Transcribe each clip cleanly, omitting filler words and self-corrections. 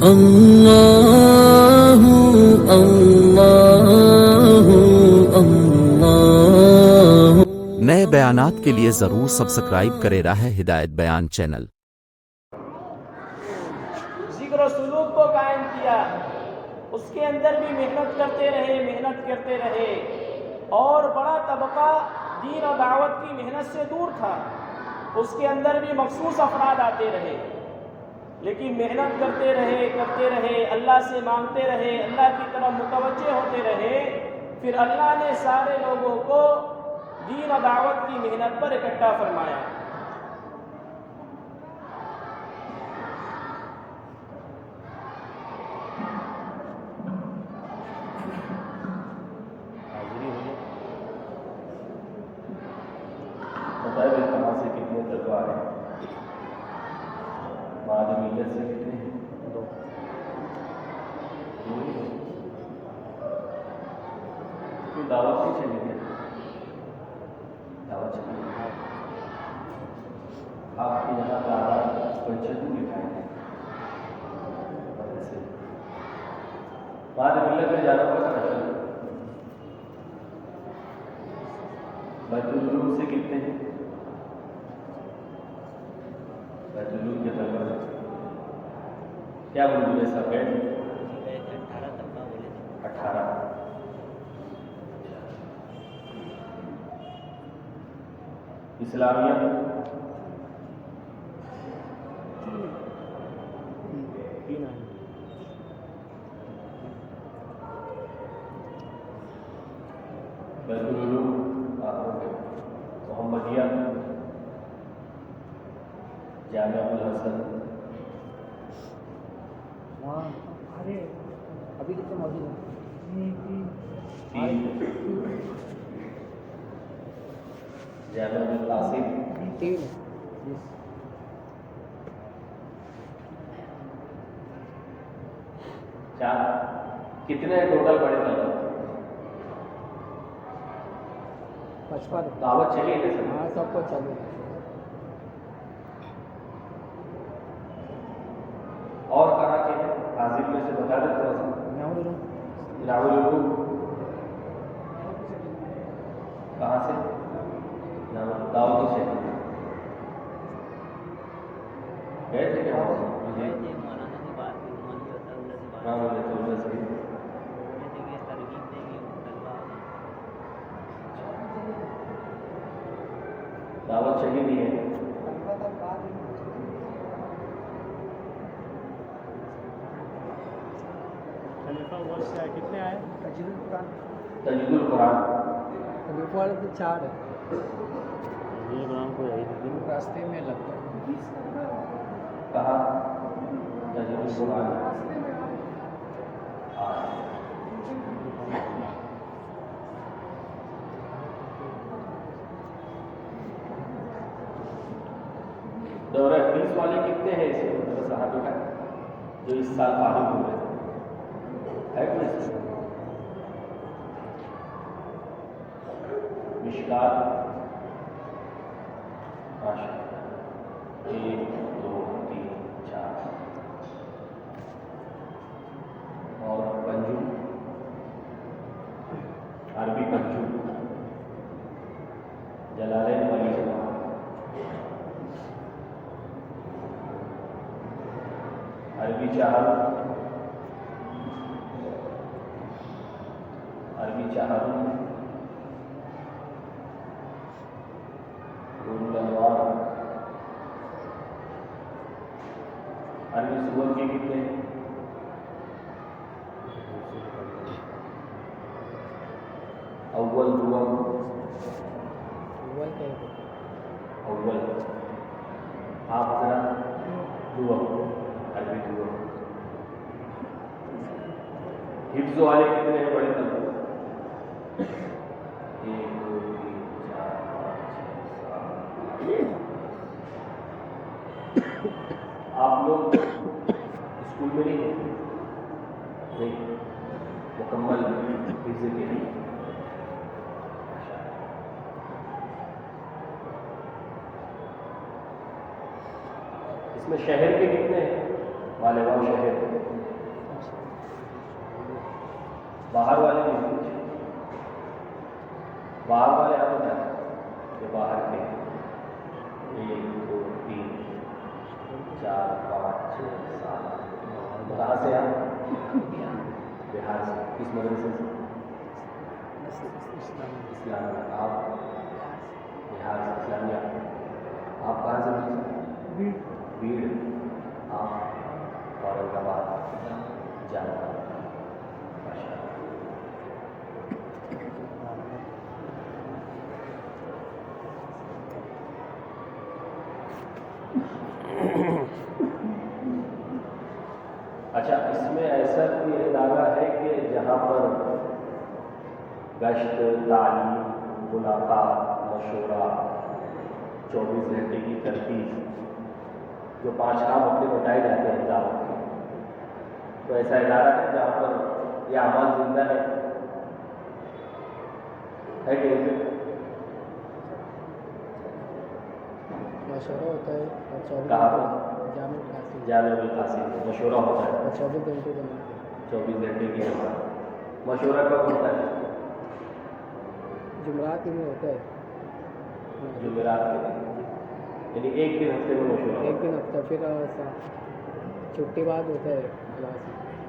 اللہ اللہ اللہ۔ نئے بیانات کے لیے ضرور سبسکرائب کرے راہ ہدایت بیان چینل۔ ذکر و سلوک کو قائم کیا، اس کے اندر بھی محنت کرتے رہے اور بڑا طبقہ دین و دعوت کی محنت سے دور تھا، اس کے اندر بھی مخصوص افراد آتے رہے، لیکن محنت کرتے رہے، اللہ سے مانگتے رہے، اللہ کی طرف متوجہ ہوتے رہے، پھر اللہ نے سارے لوگوں کو دین و دعوت کی محنت پر اکٹھا فرمایا۔ بتائیے کہاں سے کتنے تک آ رہے ہیں؟ معلومیت سے کتنے ہیں؟ دعوت کی چلی گئی، دعوت چلی گئی۔ آپ کے یہاں تعداد بچے کو دکھائے ہیں، معلومیت میں جانا پڑا ہے۔ بیت العلوم سے کتنے ہیں؟ بیت العلوم کے طلبہ کیا بولے سب بیٹھ 18 اسلامیہ بیت العلوم محمدیہ جامعہ الحسن ابھی کتنے موجود ہیں؟ جامعہ القاسم 3 4 کتنے ٹوٹل پڑے طلبہ؟ 55 دعوت چلی ہے سر؟ ہاں سب کو چلو۔ اور کہاں کے ہیں؟ حاضر میں سے بتا دیں تھوڑا سا۔ دارالعلوم کہاں سے؟ دعوت سے گئے تھے کیا؟ مجھے ہاں مجھے تو صحیح دعوت چلی نہیں ہے۔ کتنے آئے؟ تجوید القرآن خلیفہ والے تو 4 ہے، راستے میں لگتا ہے۔ کہاں؟ تجوید القرآن دورہ حدیث والے کتنے ہیں اس صحابہ کا جو اس سال فارغ ہوئے ہے کوئی؟ مشکات ماشاء اللہ 1 2 3 4 اور پنجو عربی پنجو جلالین والی جماعت عربی چہر نور الانوار عربی سور کے کتنے؟ اول آپ ذرا عربی حفظ والے کتنے ہیں؟ بڑے طلبہ 1 2 3 4 5 6 7 آپ لوگ اسکول میں نہیں ہیں؟ نہیں، مکمل حفظ کے لیے اس میں شہر کے کتنے ہیں؟ مالیگاؤں شہر کہاں سے آپ؟ بہار سے. کس مدرسے سے؟ اسلامیہ. آپ بہار سے اسلامیہ. آپ کہاں سے؟ بیڑ. آپ اورنگ آباد جانا. اچھا، اس میں ایسا کوئی ادارہ ہے کہ جہاں پر گشت، تعلیم، ملاقات، مشورہ، 24 گھنٹے کی ترتیب، جو 5 کام اپنے بتائے جاتے ہیں دعوت کے، تو ایسا ادارہ ہے جہاں پر یہ اعمال زندہ ہے کہ مشورہ ہوتا ہے کہاں پر؟ جامع قاسم جامع القاسم مشورہ ہوتا ہے 24 گھنٹے جماعت 24 گھنٹے کی جماعت. مشورہ کب ہوتا ہے؟ جمعرات میں ہوتا ہے. جمعرات کے دن، یعنی ایک دن ہفتے میں مشورہ. ایک دن ہفتہ، پھر چھٹی بعد ہوتا ہے کلاس.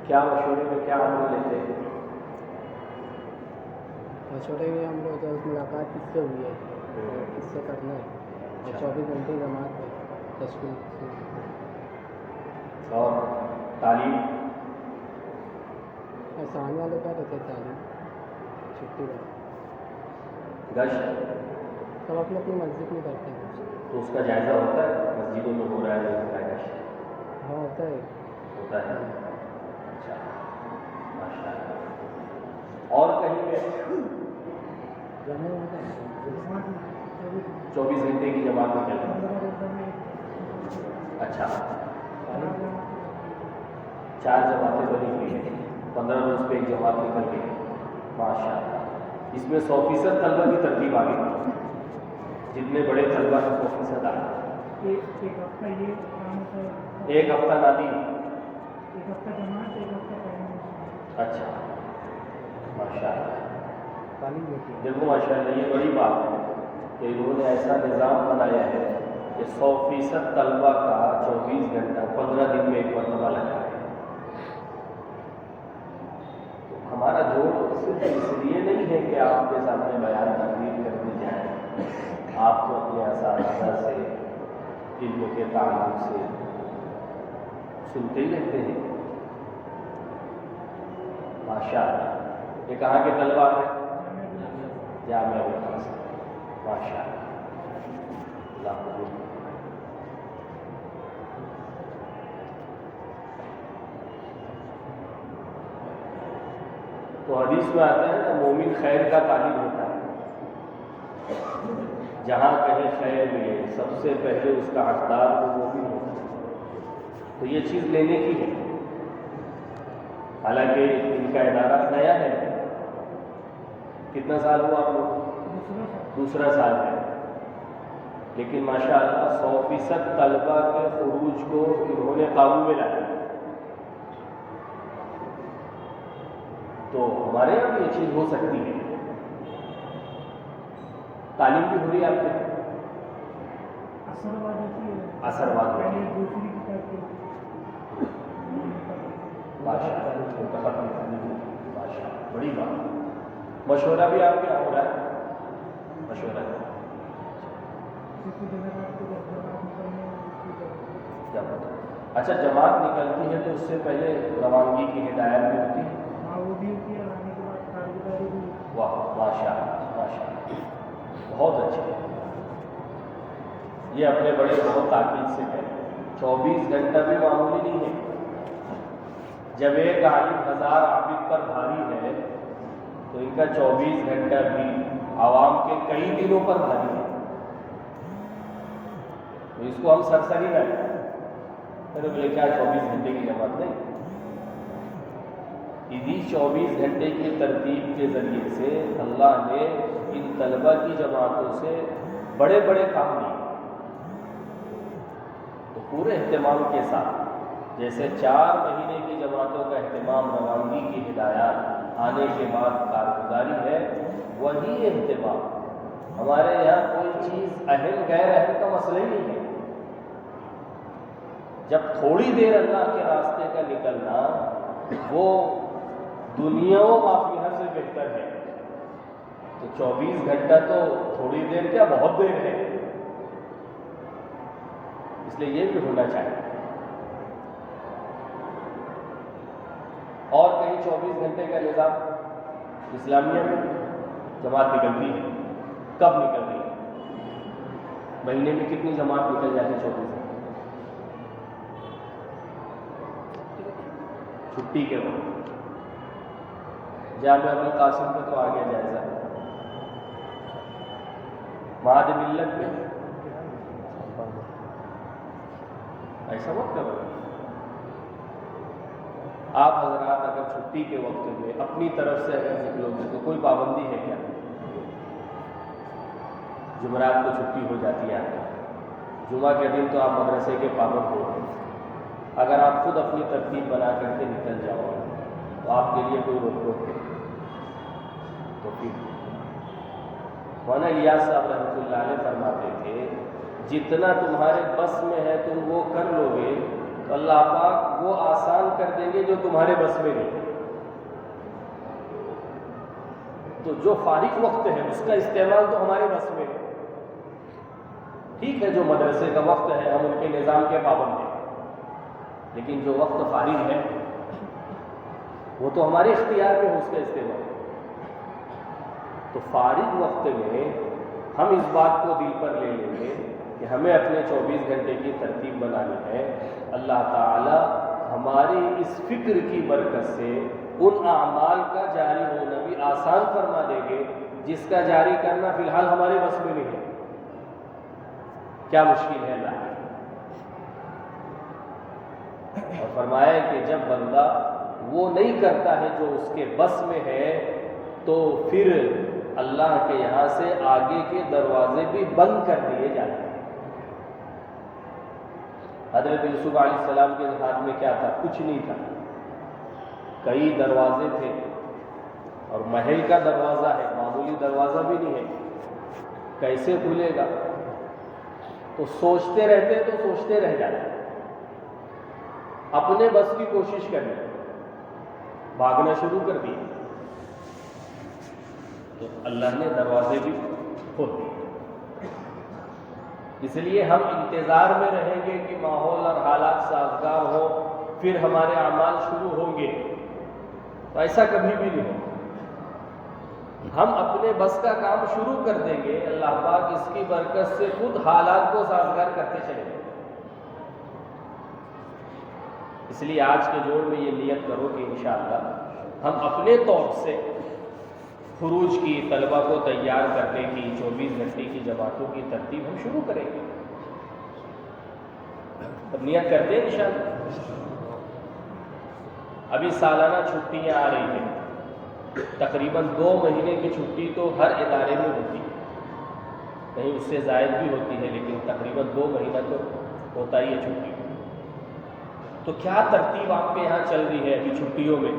کیا مشورے میں کیا عمل لیتے ہیں؟ مشورے میں ہم لوگ ملاقات کس سے ہوئی ہے اور کس سے کرنا ہے، اور 24 گھنٹے جماعت ہے تشکیل. اور تعلیم اور ثانیہ والے کا رہتے تعلیم چھٹی بعد. گشت سب اپنی اپنی مسجد میں کرتے ہیں. تو اس کا جائزہ ہوتا ہے مسجدوں میں ہو رہا ہے نہیں ہو رہا ہے گشت؟ ہاں ہوتا ہے. ہوتا ہے. اچھا، ماشاء اللہ. اور کہیں پہ 24 گھنٹے کی جماعت میں چلتی ہے. اچھا، 4 جماعتیں بنی ہوئی ہیں، 15 روز پہ ایک جماعت نکل گئی. ماشاء اللہ. اس میں 100% طلبہ کی ترتیب آ گئی. جتنے بڑے طلبہ ہیں 100% آ گئی. ایک ہفتہ نادی. اچھا، ماشاء اللہ. تعلیم ہوتی ہے. دیکھو ماشاء اللہ، یہ بڑی بات ہے کہ انہوں نے ایسا نظام بنایا ہے کہ 100% طلبہ کا 24 گھنٹہ 15 دن میں ایک مرتبہ لگا ہے. ہمارا جوڑ صرف اس لیے نہیں ہے کہ آپ کے سامنے بیان تقریر کر دی جائے. آپ کو اپنے اساتذہ سے، علم کے تعلق سے سنتے ہی رہتے ہیں. ماشاء اللہ. یہ کہاں کے طلبہ ہیں؟ جامعہ القاسم. ماشاء اللہ. اللہ قبول کرے. تو حدیث میں آتا ہے نا، مومن خیر کا طالب ہوتا ہے. جہاں کہیں خیر ملے سب سے پہلے اس کا حقدار وہ مومن ہوتا ہے. تو یہ چیز لینے کی ہے. حالانکہ ان کا ادارہ نیا ہے. کتنا سال ہوا آپ لوگ؟ دوسرا سال ہے. لیکن ماشاء اللہ 100% طلبہ کے خروج کو انہوں نے قابو میں لایا. تو ہمارے یہاں بھی یہ چیز ہو سکتی ہے. تعلیم بھی ہو رہی ہے آپ کے؟ اثر بعد بادشاہ بڑی بات. مشورہ بھی آپ کے یہاں ہو رہا ہے؟ مشورہ اچھا، جماعت نکلتی ہے تو اس سے پہلے روانگی کی ہدایت بھی ہوتی ہے. واہ، ماشاء اللہ ماشاء اللہ، بہت اچھا. یہ اپنے بڑے بہت تاکید سے ہے. 24 گھنٹہ بھی معمولی نہیں ہے. جب ایک عالم 1000 عابد پر بھاری ہے تو ان کا 24 گھنٹہ بھی عوام کے کئی دنوں پر بھاری ہے. تو اس کو ہم سرسری نہ لیں. بولے کیا 24 گھنٹے کی جماعت نہیں. اسی 24 گھنٹے کی ترتیب کے ذریعے سے اللہ نے ان طلبہ کی جماعتوں سے بڑے بڑے کام لیے. تو پورے اہتمام کے ساتھ، جیسے 4 مہینے کی جماعتوں کا اہتمام روانگی کی ہدایات آنے کے بعد کارگزاری ہے، وہی اہتمام ہمارے یہاں کوئی چیز اہم غیر اہم کا مسئلہ ہی نہیں ہے. جب تھوڑی دیر اللہ کے راستے کا نکلنا وہ دنیا و مافیہ سے بہتر ہے. تو 24 گھنٹہ تو تھوڑی دیر کیا بہت دیر ہے. اس لیے یہ بھی ہونا چاہیے. اور کہیں 24 گھنٹے کا نظام اسلامیہ میں جماعت نکلتی ہے. کب نکل رہی ہے؟ مہینے میں کتنی جماعت نکل جاتی ہے 24 گھنٹے؟ چھٹی کے وقت. جامعہ القاسم کا تو آ گیا جائزہ. مہاد ملت میں ایسا مت کرو. آپ حضرات اگر چھٹی کے وقت میں اپنی طرف سے اگر نکلو گے تو کوئی پابندی ہے کیا؟ جمعرات کو چھٹی ہو جاتی ہے. جمعہ کے دن تو آپ مدرسے کے پابند ہو گئے. اگر آپ خود اپنی ترتیب بنا کر کے نکل جاؤ تو آپ کے لیے کوئی روک ٹوک ہے؟ تو پھر مولانا الیاس صاحب رحمۃ اللہ علیہ فرماتے تھے جتنا تمہارے بس میں ہے تم وہ کر لو گے تو اللہ پاک وہ آسان کر دیں گے جو تمہارے بس میں نہیں. تو جو فارغ وقت ہے اس کا استعمال تو ہمارے بس میں ہے. ٹھیک ہے جو مدرسے کا وقت ہے ہم ان کے نظام کے پابند ہیں, لیکن جو وقت فارغ ہے وہ تو ہمارے اختیار میں ہو اس کا استعمال. تو فارغ وقت میں ہم اس بات کو دل پر لے لیں گے کہ ہمیں اپنے 24 گھنٹے کی ترتیب بنانی ہے. اللہ تعالی ہماری اس فکر کی برکت سے ان اعمال کا جاری ہونا بھی آسان فرما دیں گے جس کا جاری کرنا فی الحال ہمارے بس میں نہیں ہے. کیا مشکل ہے اللہ. اور فرمایا کہ جب بندہ وہ نہیں کرتا ہے جو اس کے بس میں ہے تو پھر اللہ کے یہاں سے آگے کے دروازے بھی بند کر دیے جاتے ہیں. حضرت یوسف علیہ السلام کے ہاتھ میں کیا تھا؟ کچھ نہیں تھا. کئی دروازے تھے اور محل کا دروازہ ہے, معمولی دروازہ بھی نہیں ہے. کیسے کھلے گا؟ تو سوچتے رہتے تو سوچتے رہ جاتے. اپنے بس کی کوشش کرنے, بھاگنا شروع کر دیے تو اللہ نے دروازے بھی کھول دیے. اس لیے ہم انتظار میں رہیں گے کہ ماحول اور حالات سازگار ہو پھر ہمارے اعمال شروع ہوں گے, تو ایسا کبھی بھی نہیں ہوگا. ہم اپنے بس کا کام شروع کر دیں گے, اللہ پاک اس کی برکت سے خود حالات کو سازگار کرتے چلیں گے. اس لیے آج کے جوڑ میں یہ نیت کرو کہ انشاءاللہ ہم اپنے طور سے خروج کی, طلبہ کو تیار کرنے کی, 24 گھنٹے کی جماعتوں کی ترتیب ہم شروع کریں گے. اب نیت کرتے ہیں انشاءاللہ. ابھی سالانہ چھٹیاں آ رہی ہیں, تقریباً 2 مہینے کی چھٹی تو ہر ادارے میں ہوتی ہے, کہیں اس سے زائد بھی ہوتی ہے, لیکن تقریباً 2 مہینہ تو ہوتا ہی ہے چھٹی. تو کیا ترتیب آپ کے یہاں چل رہی ہے ابھی چھٹیوں میں؟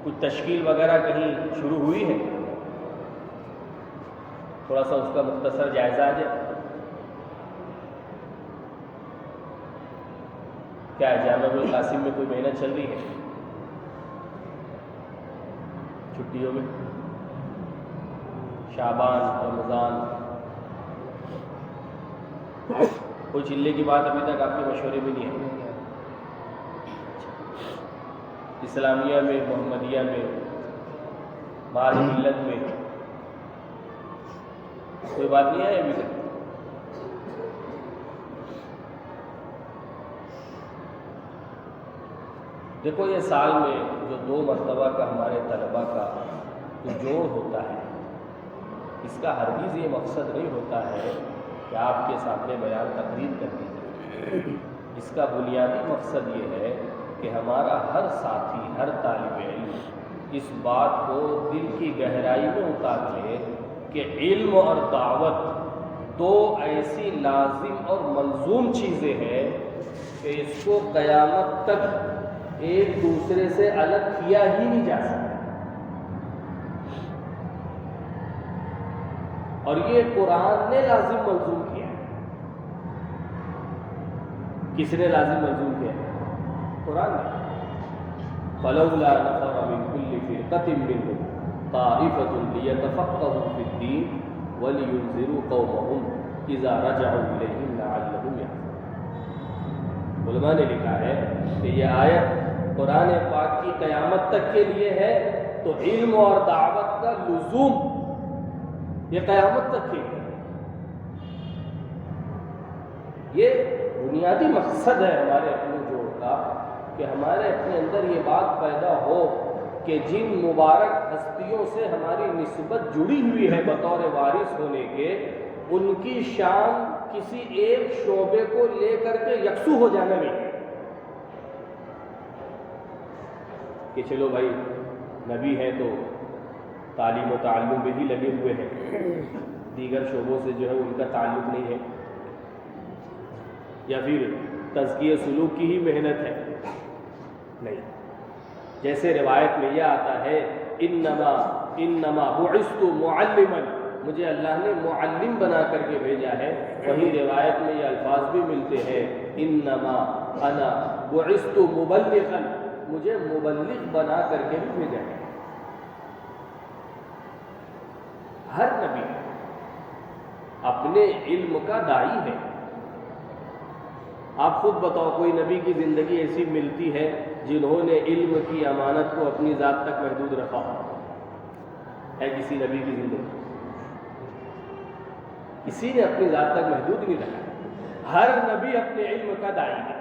کچھ تشکیل وغیرہ کہیں شروع ہوئی ہے؟ تھوڑا سا اس کا مختصر جائزہ آ جائے. کیا جامعہ القاسم میں کوئی محنت چل رہی ہے چھٹیوں میں؟ شعبان, رمضان, کوئی چلے کی بات ابھی تک آپ کے مشورے میں نہیں ہے؟ اسلامیہ میں, محمدیہ میں, بعض ملت میں کوئی بات نہیں ہے ابھی تک؟ دیکھو یہ سال میں جو 2 مرتبہ کا ہمارے طلبہ کا جو جوڑ ہوتا ہے, اس کا ہرگز یہ مقصد نہیں ہوتا ہے کہ آپ کے سامنے بیان تقریر کر دی جائے. اس کا بنیادی مقصد یہ ہے کہ ہمارا ہر ساتھی, ہر طالب علم اس بات کو دل کی گہرائی میں اتار لے کہ علم اور دعوت 2 ایسی لازم اور ملزوم چیزیں ہیں کہ اس کو قیامت تک ایک دوسرے سے الگ کیا ہی نہیں جا سکتا. اور یہ قرآن نے لازم ملزوم کیا ہے. کس نے لازم ملزوم کیا ہے؟ قرآن میں فلولا نفر من كل فرقة منهم طائفة ليتفقهوا في الدين ولينذروا قومهم إذا رجعوا إليهم لعلهم يحذرون. علماء نے لکھا ہے کہ یہ آیت قرآن پاک کی قیامت تک کے لیے ہے، تو علم اور دعوت کا لزوم یہ قیامت تک کے لیے. یہ بنیادی مقصد ہے ہمارے اپنے جوڑ کا کہ ہمارے اپنے اندر یہ بات پیدا ہو کہ جن مبارک ہستیوں سے ہماری نسبت جڑی ہوئی ہے بطور وارث ہونے کے، ان کی شان کسی ایک شعبے کو لے کر کے یکسو ہو جانا نہیں ہے کہ چلو بھائی نبی ہیں تو تعلیم و تعلم میں ہی لگے ہوئے ہیں، دیگر شعبوں سے جو ہے ان کا تعلق نہیں ہے، یا پھر تزکیہ سلوک کی ہی محنت ہے. نہیں، جیسے روایت میں یہ آتا ہے انما بعثت معلما، مجھے اللہ نے معلم بنا کر کے بھیجا ہے. وہیں روایت میں یہ الفاظ بھی ملتے ہیں انما انا بعثت مبلغا، مجھے مبلغ بنا کر کے بھی بھیجا ہے. ہر نبی اپنے علم کا داعی ہے. آپ خود بتاؤ کوئی نبی کی زندگی ایسی ملتی ہے جنہوں نے علم کی امانت کو اپنی ذات تک محدود رکھا ہے؟ کسی نبی کی زندگی کسی نے اپنی ذات تک محدود نہیں رکھا. ہر نبی اپنے علم کا داعی ہے.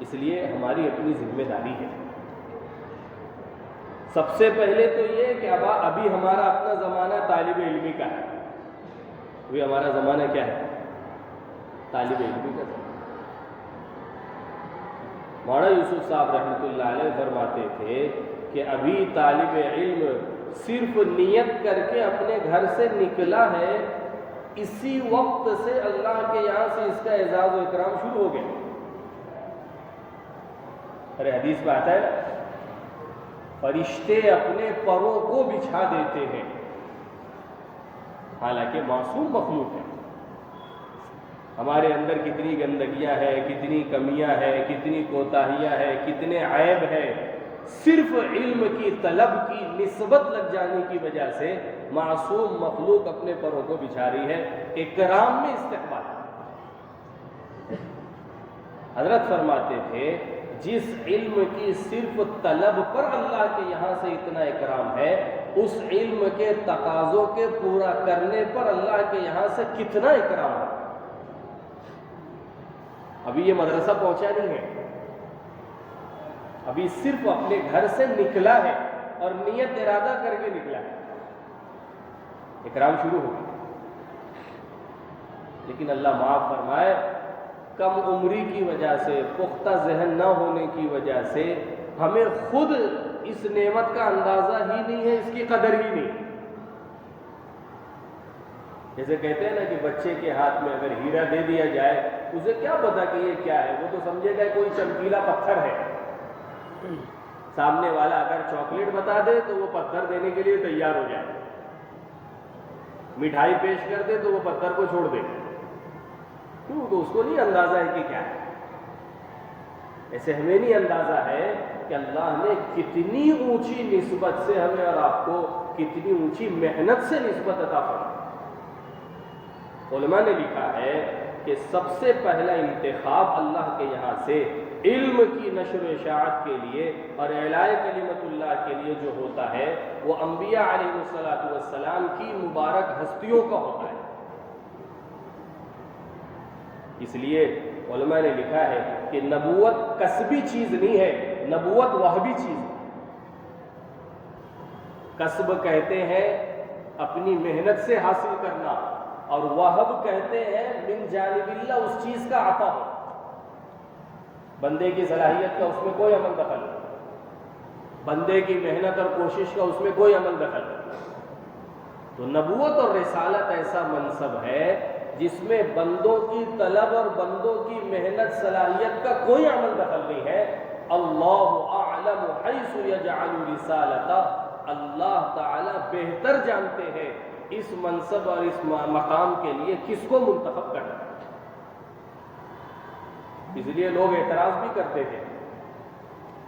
اس لیے ہماری اپنی ذمہ داری ہے. سب سے پہلے تو یہ کہ ابھی ہمارا اپنا زمانہ طالب علمی کا ہے. ابھی ہمارا زمانہ کیا ہے؟ طالب علمی کا زمانہ. مولانا یوسف صاحب رحمۃ اللہ علیہ فرماتے تھے کہ ابھی طالب علم صرف نیت کر کے اپنے گھر سے نکلا ہے، اسی وقت سے اللہ کے یہاں سے اس کا اعزاز و اکرام شروع ہو گیا. ارے حدیث میں آتا ہے فرشتے اپنے پروں کو بچھا دیتے ہیں، حالانکہ معصوم مخلوق ہے. ہمارے اندر کتنی گندگیاں ہیں، کتنی کمیاں ہیں، کتنی کوتاہیاں ہیں، کتنے عیب ہیں. صرف علم کی طلب کی نسبت لگ جانے کی وجہ سے معصوم مخلوق اپنے پروں کو بچھا رہی ہے. اکرام میں استقبال. حضرت فرماتے تھے جس علم کی صرف طلب پر اللہ کے یہاں سے اتنا اکرام ہے، اس علم کے تقاضوں کے پورا کرنے پر اللہ کے یہاں سے کتنا اکرام ہے. ابھی یہ مدرسہ پہنچا نہیں ہے، ابھی صرف اپنے گھر سے نکلا ہے اور نیت ارادہ کر کے نکلا ہے، اکرام شروع ہو گیا. لیکن اللہ معاف فرمائے، کم عمری کی وجہ سے، پختہ ذہن نہ ہونے کی وجہ سے ہمیں خود اس نعمت کا اندازہ ہی نہیں ہے، اس کی قدر ہی نہیں. جیسے کہتے ہیں نا کہ بچے کے ہاتھ میں اگر ہیرا دے دیا جائے، اسے کیا پتا کہ یہ کیا ہے، وہ تو سمجھے گا کوئی چمکیلا پتھر ہے. سامنے والا اگر چاکلیٹ بتا دے تو وہ پتھر دینے کے لیے تیار ہو جائے، مٹھائی پیش کر دے تو وہ پتھر کو چھوڑ دے. کیوں؟ تو اس کو نہیں اندازہ ہے کہ کیا ہے. ایسے ہمیں نہیں اندازہ ہے کہ اللہ نے کتنی اونچی نسبت سے ہمیں اور آپ کو کتنی اونچی محنت سے نسبت عطا فرمائی. علماء نے لکھا ہے کہ سب سے پہلا انتخاب اللہ کے یہاں سے علم کی نشر و اشاعت کے لیے اور اعلاء کلمت اللہ کے لیے جو ہوتا ہے وہ انبیاء علیہ السلام کی مبارک ہستیوں کا ہوتا ہے. اس لیے علماء نے لکھا ہے کہ نبوت کسبی چیز نہیں ہے، نبوت وہبی چیز ہے. کسب کہتے ہیں اپنی محنت سے حاصل کرنا، اور وہب کہتے ہیں من جانب اللہ اس چیز کا عطا ہو. بندے کی صلاحیت کا اس میں کوئی عمل دخل نہیں، بندے کی محنت اور کوشش کا اس میں کوئی عمل دخل نہیں. تو نبوت اور رسالت ایسا منصب ہے جس میں بندوں کی طلب اور بندوں کی محنت صلاحیت کا کوئی عمل دخل نہیں ہے. اللہ اعلم حیث یجعل رسالتہ، اللہ تعالی بہتر جانتے ہیں اس منصب اور اس مقام کے لیے کس کو منتخب کرنا ہے. اس لیے لوگ اعتراض بھی کرتے تھے،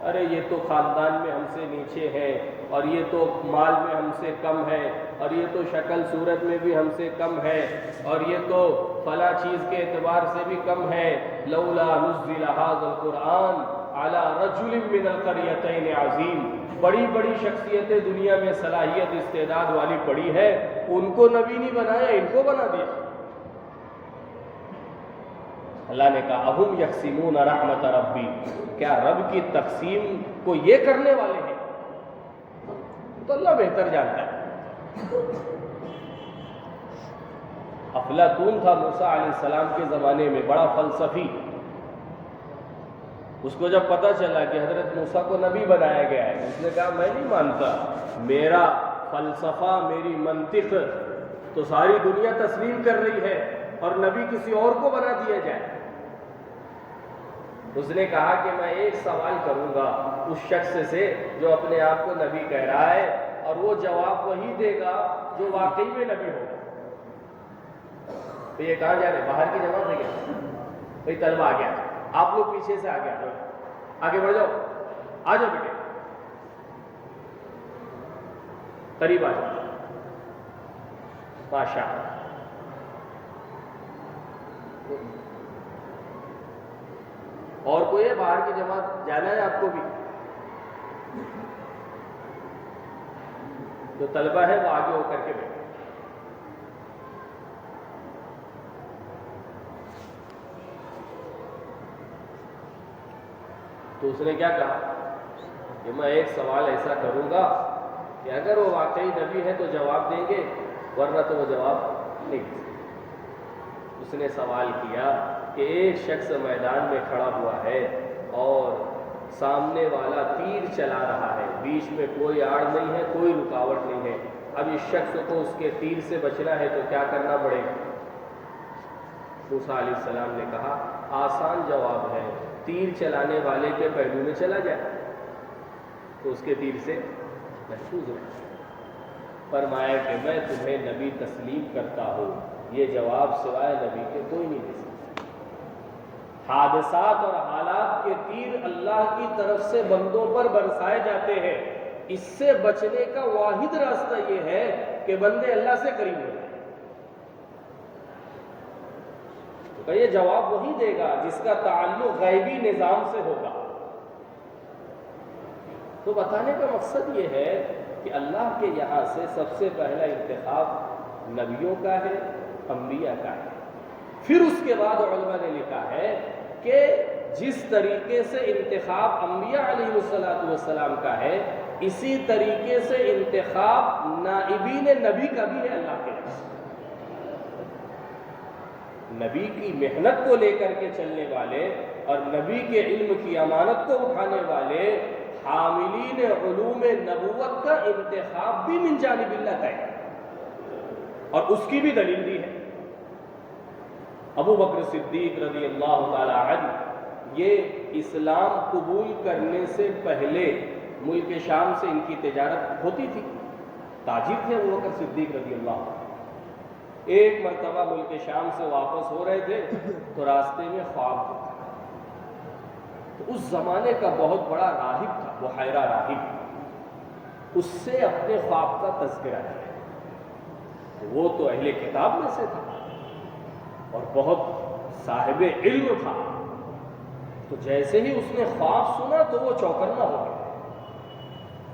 ارے یہ تو خاندان میں ہم سے نیچے ہے، اور یہ تو مال میں ہم سے کم ہے، اور یہ تو شکل صورت میں بھی ہم سے کم ہے، اور یہ تو فلاں چیز کے اعتبار سے بھی کم ہے، لولا نزل ھذا القرآن علی رجل من القریتین عظیم، بڑی بڑی شخصیتیں دنیا میں صلاحیت استعداد والی پڑی ہے، ان کو نبی نہیں بنایا، ان کو بنا دیا۔ اللہ نے کہا اہم یقسمون رحمت ربی، کیا رب کی تقسیم کو یہ کرنے والے ہیں؟ تو اللہ بہتر جانتا ہے۔ افلاطون تھا موسیٰ علیہ السلام کے زمانے میں، بڑا فلسفی۔ اس کو جب پتہ چلا کہ حضرت موسیٰ کو نبی بنایا گیا ہے، اس نے کہا میں نہیں مانتا، میرا فلسفہ، میری منطق تو ساری دنیا تسلیم کر رہی ہے، اور نبی کسی اور کو بنا دیا جائے۔ اس نے کہا کہ میں ایک سوال کروں گا اس شخص سے جو اپنے آپ کو نبی کہہ رہا ہے، اور وہ جواب وہی دے گا جو واقعی میں نبی ہوگا۔ تو یہ کہاں جا رہے؟ باہر کی جماعت ہے کیا؟ بھائی طلبہ آ گیا، آپ لوگ پیچھے سے آگے آ جاؤ، آگے بڑھ جاؤ، آ جاؤ بیٹے، قریب آ جاؤ، ماشاء اللہ۔ اور کوئی ہے باہر کی جماعت جانا ہے آپ کو بھی؟ جو طلبہ ہے وہ آگے ہو کر کے بیٹھے۔ تو اس نے کیا کہا کہ میں ایک سوال ایسا کروں گا کہ اگر وہ واقعی نبی ہے تو جواب دیں گے، ورنہ تو وہ جواب نہیں دیں گے۔ اس نے سوال کیا کہ ایک شخص میدان میں کھڑا ہوا ہے اور سامنے والا تیر چلا رہا ہے، بیچ میں کوئی آڑ نہیں ہے، کوئی رکاوٹ نہیں ہے، اب اس شخص کو اس کے تیر سے بچنا ہے تو کیا کرنا پڑے گا؟ موسیٰ علیہ السلام نے کہا آسان جواب ہے، تیر چلانے والے کے پہلو میں چلا جائے تو اس کے تیر سے محفوظ ہو۔ فرمایا کہ میں تمہیں نبی تسلیم کرتا ہوں، یہ جواب سوائے نبی کے کوئی نہیں دے سکتا۔ حادثات اور حالات کے تیر اللہ کی طرف سے بندوں پر برسائے جاتے ہیں، اس سے بچنے کا واحد راستہ یہ ہے کہ بندے اللہ سے قریب ہو جائیں۔ تو یہ جواب وہی دے گا جس کا تعلق غیبی نظام سے ہوگا۔ تو بتانے کا مقصد یہ ہے کہ اللہ کے یہاں سے سب سے پہلا انتخاب نبیوں کا ہے، انبیاء کا ہے۔ پھر اس کے بعد علماء نے لکھا ہے کہ جس طریقے سے انتخاب انبیاء علیہ السلام کا ہے، اسی طریقے سے انتخاب نائبین نبی کا بھی ہے اللہ کے یہاں۔ نبی کی محنت کو لے کر کے چلنے والے اور نبی کے علم کی امانت کو اٹھانے والے حاملین علوم نبوت کا انتخاب بھی من جانب اللہ کا ہے، اور اس کی بھی دلیل دی ہے۔ ابو بکر صدیق رضی اللہ تعالی عنہ یہ اسلام قبول کرنے سے پہلے ملک شام سے ان کی تجارت ہوتی تھی، تاجر تھے ابو بکر صدیق رضی اللہ عنہ۔ ایک مرتبہ ملک شام سے واپس ہو رہے تھے تو راستے میں خواب دیکھا، تو اس زمانے کا بہت بڑا راہب تھا، بحیرہ راہب، اس سے اپنے خواب کا تذکرہ کیا۔ وہ تو اہل کتاب میں سے تھا اور بہت صاحب علم تھا، تو جیسے ہی اس نے خواب سنا تو وہ چوکنا ہو گیا۔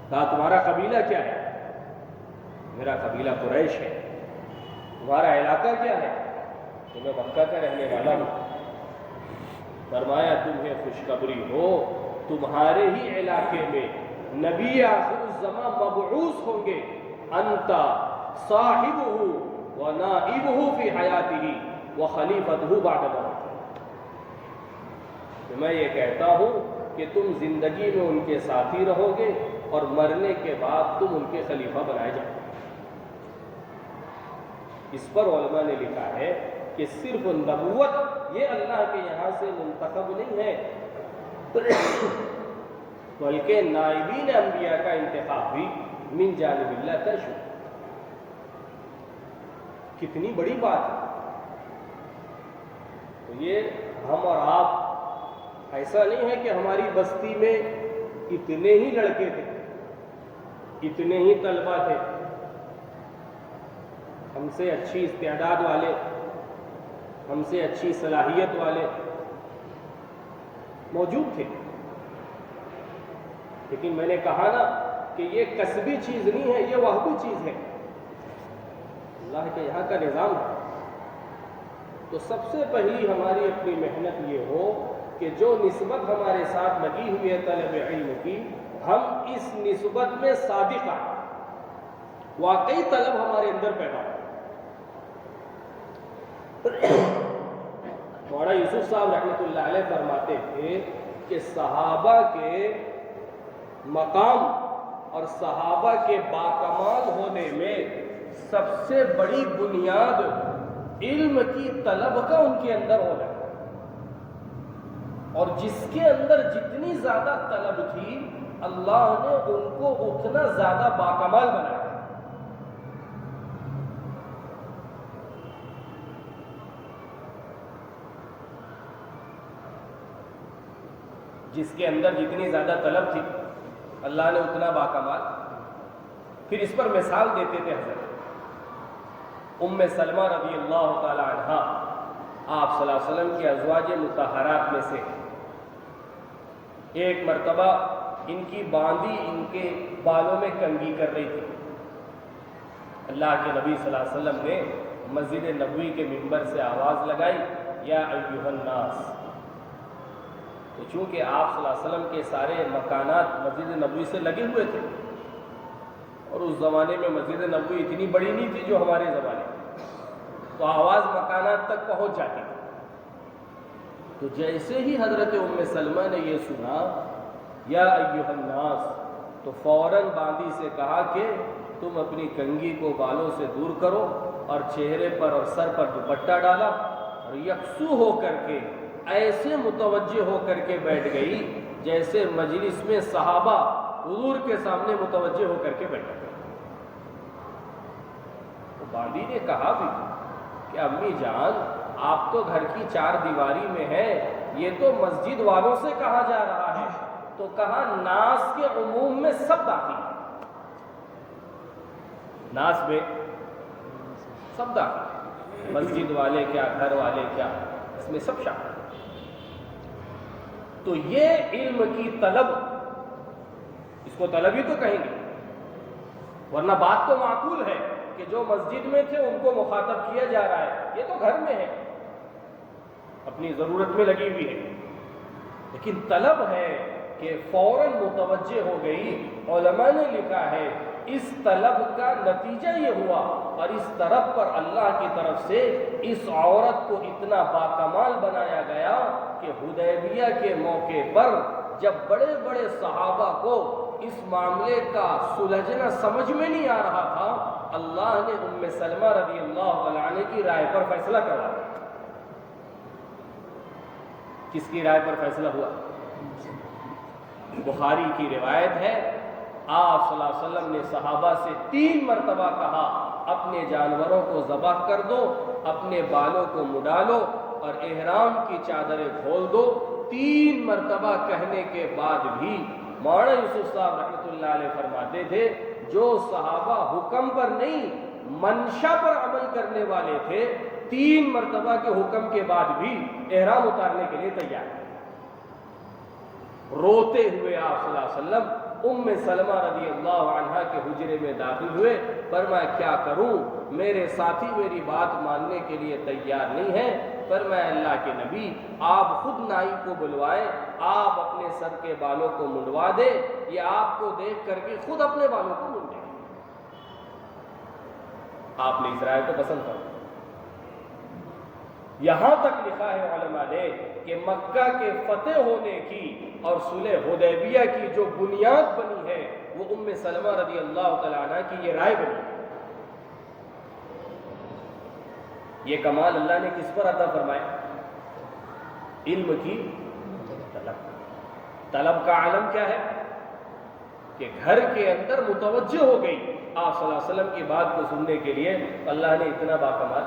کہا تمہارا قبیلہ کیا ہے؟ میرا قبیلہ قریش ہے۔ تمہارا علاقہ کیا ہے؟ تو میں مکہ کا رہنے والا ہوں۔ فرمایا تمہیں خوشخبری ہو، تمہارے ہی علاقے میں نبی آخر الزمان مبعوث ہوں گے، انت صاحبہ و نائبہ فی حیاتہ و خلیفتہ بعد موتہ۔ میں یہ کہتا ہوں کہ تم زندگی میں ان کے ساتھی رہو گے اور مرنے کے بعد تم ان کے خلیفہ بنائے جاؤ گے۔ اس پر علماء نے لکھا ہے کہ صرف نبوت یہ اللہ کے یہاں سے منتخب نہیں ہے، بلکہ نائبین انبیاء کا انتخاب بھی من جانب اللہ کا شکر۔ کتنی بڑی بات ہے! تو یہ ہم اور آپ ایسا نہیں ہے کہ ہماری بستی میں اتنے ہی لڑکے تھے، اتنے ہی طلبہ تھے، ہم سے اچھی استعداد والے، ہم سے اچھی صلاحیت والے موجود تھے، لیکن میں نے کہا نا کہ یہ کسبی چیز نہیں ہے، یہ وہبی چیز ہے، اللہ کے یہاں کا نظام ہے۔ تو سب سے پہلی ہماری اپنی محنت یہ ہو کہ جو نسبت ہمارے ساتھ لگی ہوئی ہے طلب علم کی، ہم اس نسبت میں صادق آئیں، واقعی طلب ہمارے اندر پیدا ہو۔ مولانا یوسف صاحب رحمۃ اللہ علیہ فرماتے تھے کہ صحابہ کے مقام اور صحابہ کے باکمال ہونے میں سب سے بڑی بنیاد علم کی طلب کا ان کے اندر ہونا ہے، اور جس کے اندر جتنی زیادہ طلب تھی اللہ نے ان کو اتنا زیادہ باکمال بنایا۔ جس کے اندر جتنی زیادہ طلب تھی اللہ نے اتنا باکمال۔ پھر اس پر مثال دیتے تھے حضرت ام سلمہ رضی اللہ تعالی عنہا، آپ صلی اللہ علیہ وسلم کی ازواج مطہرات میں سے۔ ایک مرتبہ ان کی باندی ان کے بالوں میں کنگھی کر رہی تھی، اللہ کے نبی صلی اللہ علیہ وسلم نے مسجد نبوی کے منبر سے آواز لگائی، یا ایھا الناس۔ تو چونکہ آپ صلی اللہ علیہ وسلم کے سارے مکانات مسجد نبوی سے لگے ہوئے تھے، اور اس زمانے میں مسجد نبوی اتنی بڑی نہیں تھی جو ہمارے زمانے میں، تو آواز مکانات تک پہنچ جاتی تھی۔ تو جیسے ہی حضرت ام سلمہ نے یہ سنا یا ایھا الناس، تو فوراً باندی سے کہا کہ تم اپنی کنگھی کو بالوں سے دور کرو، اور چہرے پر اور سر پر دوپٹہ ڈالا، اور یکسو ہو کر کے ایسے متوجہ ہو کر کے بیٹھ گئی جیسے مجلس میں صحابہ حضور کے سامنے متوجہ ہو کر کے بیٹھے۔ تو باندی نے کہا بھی کہ امی جان آپ تو گھر کی چار دیواری میں ہے، یہ تو مسجد والوں سے کہا جا رہا ہے۔ تو کہا ناس کے عموم میں سب داخل ہیں، ناس میں سب داخل، مسجد والے کیا، گھر والے کیا، اس میں سب شامل۔ تو یہ علم کی طلب، اس کو طلب ہی تو کہیں گے، ورنہ بات تو معقول ہے کہ جو مسجد میں تھے ان کو مخاطب کیا جا رہا ہے، یہ تو گھر میں ہے، اپنی ضرورت میں لگی ہوئی ہے، لیکن طلب ہے کہ فوراً متوجہ ہو گئی۔ علماء نے لکھا ہے اس طلب کا نتیجہ یہ ہوا، اور اس طرف پر اللہ کی طرف سے اس عورت کو اتنا باکمال بنایا گیا کہ حدیبیہ کے موقع پر جب بڑے بڑے صحابہ کو اس معاملے کا سلجھنا سمجھ میں نہیں آ رہا تھا، اللہ نے ام سلمہ رضی اللہ عنہ کی رائے پر فیصلہ کروا دیا۔ کس کی رائے پر فیصلہ ہوا؟ بخاری کی روایت ہے، آپ صلی اللہ علیہ وسلم نے صحابہ سے 3 مرتبہ کہا اپنے جانوروں کو ذبح کر دو، اپنے بالوں کو مڈالو، اور احرام کی چادریں کھول دو۔ 3 مرتبہ کہنے کے بعد بھی مولانا یوسف صاحب رحمۃ اللہ علیہ فرماتے تھے جو صحابہ حکم پر نہیں منشا پر عمل کرنے والے تھے، 3 مرتبہ کے حکم کے بعد بھی احرام اتارنے کے لیے تیار تھے۔ روتے ہوئے آپ صلی اللہ علیہ وسلم ام سلمہ رضی اللہ عنہا کے حجرے میں داخل ہوئے، فرمایا کیا کروں، میرے ساتھی میری بات ماننے کے لیے تیار نہیں ہے۔ فرمایا اللہ کے نبی آپ خود نائی کو بلوائیں، آپ اپنے سر کے بالوں کو منڈوا دے، یہ آپ کو دیکھ کر کے خود اپنے بالوں کو منڈے۔ آپ نے اس رائے کو پسند کر، یہاں تک لکھا ہے علماء نے کہ مکہ کے فتح ہونے کی اور صلح حدیبیہ کی جو بنیاد بنی ہے وہ ام سلمہ رضی اللہ تعالیٰ عنہ کی یہ رائے بنی۔ یہ کمال اللہ نے کس پر عطا فرمایا؟ علم کی طلب۔ طلب کا عالم کیا ہے کہ گھر کے اندر متوجہ ہو گئی آپ صلی اللہ علیہ وسلم کی بات کو سننے کے لیے، اللہ نے اتنا باکمال۔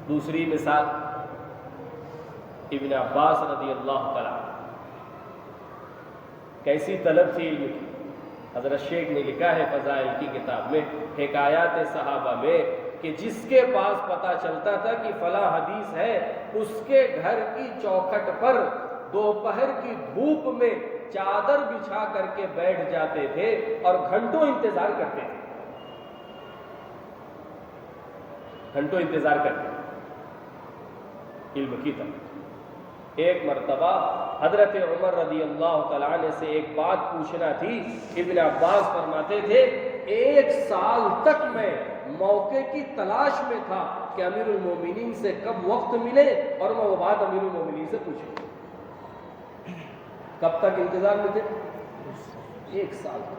دوسری مثال ابن عباس رضی اللہ تعالیٰ کیسی طلب تھی علم کی. حضرت شیخ نے لکھا ہے فضائل کی کتاب میں حکایات صحابہ میں کہ جس کے پاس پتہ چلتا تھا کہ فلاں حدیث ہے اس کے گھر کی چوکھٹ پر دوپہر کی دھوپ میں چادر بچھا کر کے بیٹھ جاتے تھے اور گھنٹوں انتظار کرتے تھے. گھنٹوں انتظار کرتے تھے علم کی طرف. ایک مرتبہ حضرت عمر رضی اللہ تعالیٰ عنہ سے ایک بات پوچھنا تھی. ابن عباس فرماتے تھے 1 سال تک میں موقع کی تلاش میں تھا کہ امیر المومنین سے کب وقت ملے اور میں وہ بات امیر المومنین سے پوچھوں. کب تک انتظار میں تھے؟ 1 سال تک.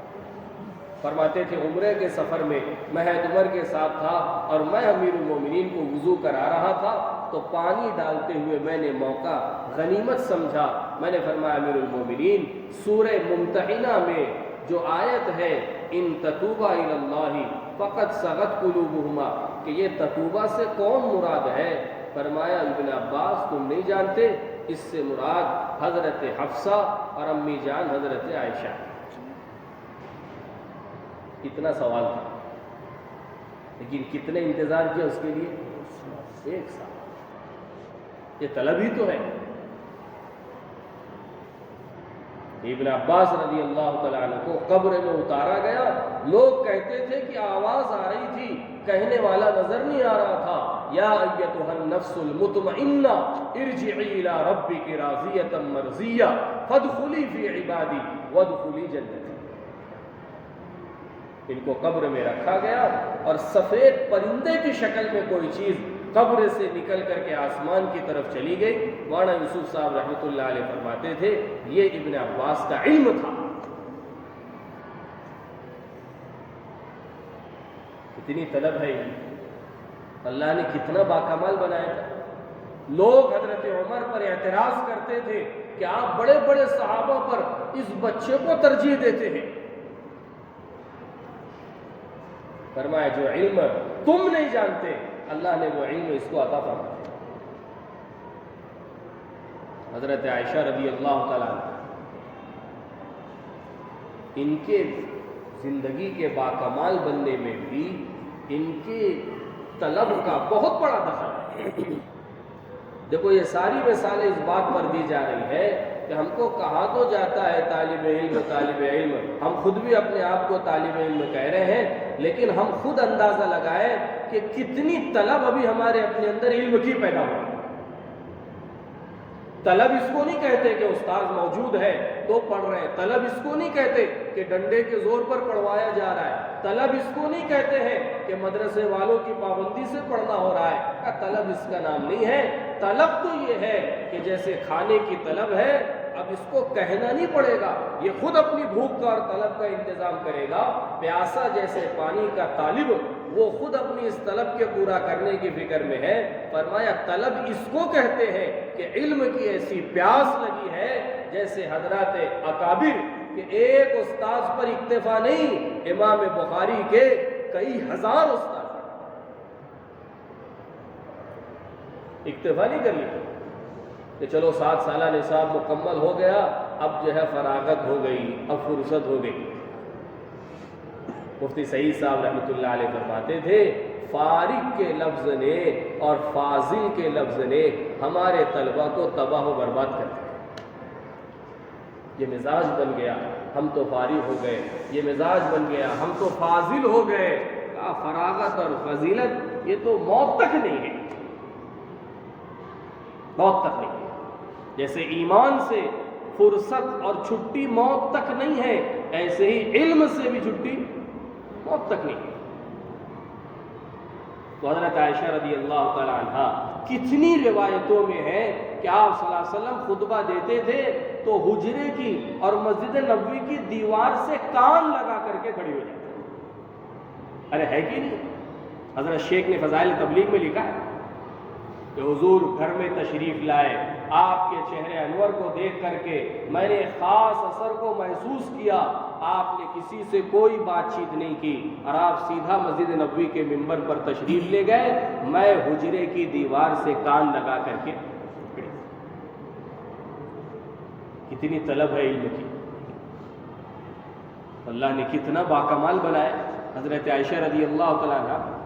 فرماتے تھے عمرے کے سفر میں میں عمر کے ساتھ تھا اور میں امیر المومنین کو وضو کرا رہا تھا تو پانی ڈالتے ہوئے میں نے موقع غنیمت سمجھا. میں نے فرمایا امیر المومنین سورہ ممتحنہ میں جو آیت ہے ان تتوبا الی اللہ فقد صغت قلوبہما کہ یہ تتوبہ سے کون مراد ہے؟ فرمایا ابن عباس تم نہیں جانتے، اس سے مراد حضرت حفصہ اور امی جان حضرت عائشہ. کتنا سوال تھا لیکن کتنے انتظار کیا اس کے لیے؟ 1 سال. یہ طلب ہی تو ہے. ابن عباس رضی اللہ تعالیٰ عنہ کو قبر میں اتارا گیا. لوگ کہتے تھے کہ آواز آ رہی تھی، کہنے والا نظر نہیں آ رہا تھا. یا ایتھا النفس المطمئنہ ارجعی الی ربک راضیۃ مرضیہ فادخلی فی عبادی وادخلی جنتی. ان کو قبر میں رکھا گیا اور سفید پرندے کی شکل میں کوئی چیز قبر سے نکل کر کے آسمان کی طرف چلی گئی. مولانا یوسف صاحب رحمۃ اللہ علیہ فرماتے تھے یہ ابن عباس کا علم تھا. اتنی طلب ہے اللہ نے کتنا باکمال بنایا تھا. لوگ حضرت عمر پر اعتراض کرتے تھے کہ آپ بڑے بڑے صحابہ پر اس بچے کو ترجیح دیتے ہیں. فرمایا جو علم تم نہیں جانتے اللہ نے وہ علم اس کو عطا فرمایا. حضرت عائشہ رضی اللہ تعالیٰ ان کے زندگی کے باکمال بننے میں بھی ان کے طلب کا بہت بڑا دخل ہے. دیکھو یہ ساری مثالیں اس بات پر دی جا رہی ہے کہ ہم کو کہا تو جاتا ہے طالب علم. ہم خود بھی اپنے آپ کو طالب علم کہہ رہے ہیں لیکن ہم خود اندازہ لگائیں کہ کتنی طلب ابھی ہمارے اپنے اندر علم کی پیدا ہوئی. طلب اس کو نہیں کہتے کہ استاد موجود ہے تو پڑھ رہے ہیں. طلب اس کو نہیں کہتے کہ ڈنڈے کے زور پر پڑھوایا جا رہا ہے. طلب اس کو نہیں کہتے ہیں کہ مدرسے والوں کی پابندی سے پڑھنا ہو رہا ہے. طلب اس کا نام نہیں ہے. طلب تو یہ ہے کہ جیسے کھانے کی طلب ہے اب اس کو کہنا نہیں پڑے گا، یہ خود اپنی بھوک کا اور طلب کا انتظام کرے گا. پیاسا جیسے پانی کا طالب وہ خود اپنی اس طلب کے پورا کرنے کی فکر میں ہے. فرمایا طلب اس کو کہتے ہیں کہ علم کی ایسی پیاس لگی ہے جیسے حضرات اکابر کہ ایک استاذ پر اکتفا نہیں، امام بخاری کے کئی ہزار استاد اکتفا نہیں کر لی کہ چلو 7 سالہ نصاب مکمل ہو گیا اب جو ہے فراغت ہو گئی، اب فرصت ہو گئی. مفتی سعید صاحب رحمۃ اللہ علیہ فرماتے تھے فارغ کے لفظ نے اور فاضل کے لفظ نے ہمارے طلبہ کو تباہ و برباد کر دیا. یہ مزاج بن گیا ہم تو فارغ ہو گئے، یہ مزاج بن گیا ہم تو فاضل ہو گئے. فراغت اور فضیلت یہ تو موت تک نہیں ہے، موت تک نہیں ہے. جیسے ایمان سے فرصت اور چھٹی موت تک نہیں ہے ایسے ہی علم سے بھی چھٹی موت تک نہیں ہے. تو حضرت عائشہ رضی اللہ تعالی عنہ کتنی روایتوں میں ہے کہ آپ صلی اللہ علیہ وسلم خطبہ دیتے تھے تو حجرے کی اور مسجد نبوی کی دیوار سے کان لگا کر کے کھڑی ہو جاتی. ارے ہے کہ نہیں؟ حضرت شیخ نے فضائل تبلیغ میں لکھا ہے کہ حضور گھر میں تشریف لائے، آپ کے چہرے انور کو دیکھ کر کے میں نے خاص اثر کو محسوس کیا. آپ نے کسی سے کوئی بات چیت نہیں کی اور آپ سیدھا مسجد نبوی کے منبر پر تشریف لے گئے. میں حجرے کی دیوار سے کان لگا کر کے کتنی طلب ہے علم کی. اللہ نے کتنا باکمال بنایا. حضرت عائشہ رضی اللہ تعالیٰ عنہ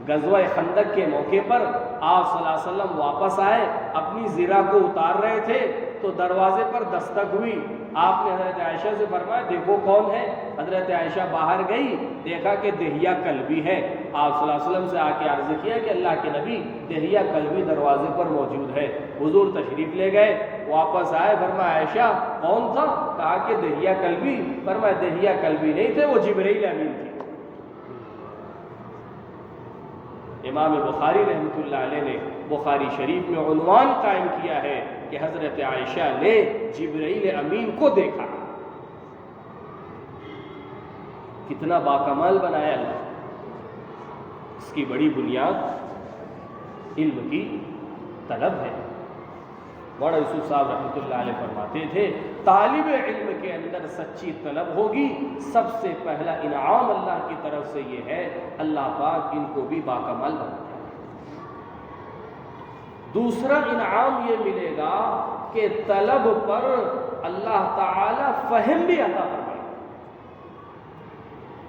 غزوہ خندق کے موقع پر آپ صلی اللہ علیہ وسلم واپس آئے, اپنی زرہ کو اتار رہے تھے تو دروازے پر دستک ہوئی. آپ نے حضرت عائشہ سے فرمایا دیکھو کون ہے. حضرت عائشہ باہر گئی, دیکھا کہ دہیہ کلبی ہے. آپ صلی اللہ علیہ وسلم سے آ کے عرض کیا کہ اللہ کے نبی دہیہ کلبی دروازے پر موجود ہے. حضور تشریف لے گئے, واپس آئے, فرمایا عائشہ کون تھا؟ کہا کہ دہیہ کلبی. فرمایا دہیہ کلبی نہیں تھے, وہ جبرائیل امین تھے. امام بخاری رحمۃ اللہ علیہ نے بخاری شریف میں عنوان قائم کیا ہے کہ حضرت عائشہ نے جبرائیل امین کو دیکھا. کتنا باکمال بنایا اللہ. اس کی بڑی بنیاد علم کی طلب ہے. مولانا یوسف صاحب رحمۃ اللہ علیہ فرماتے تھے طالب علم کے اندر سچی طلب ہوگی, سب سے پہلا انعام اللہ کی طرف سے یہ ہے اللہ پاک ان کو بھی باکمال بناتے ہیں. دوسرا انعام یہ ملے گا کہ طلب پر اللہ تعالی فہم بھی عطا فرمائے.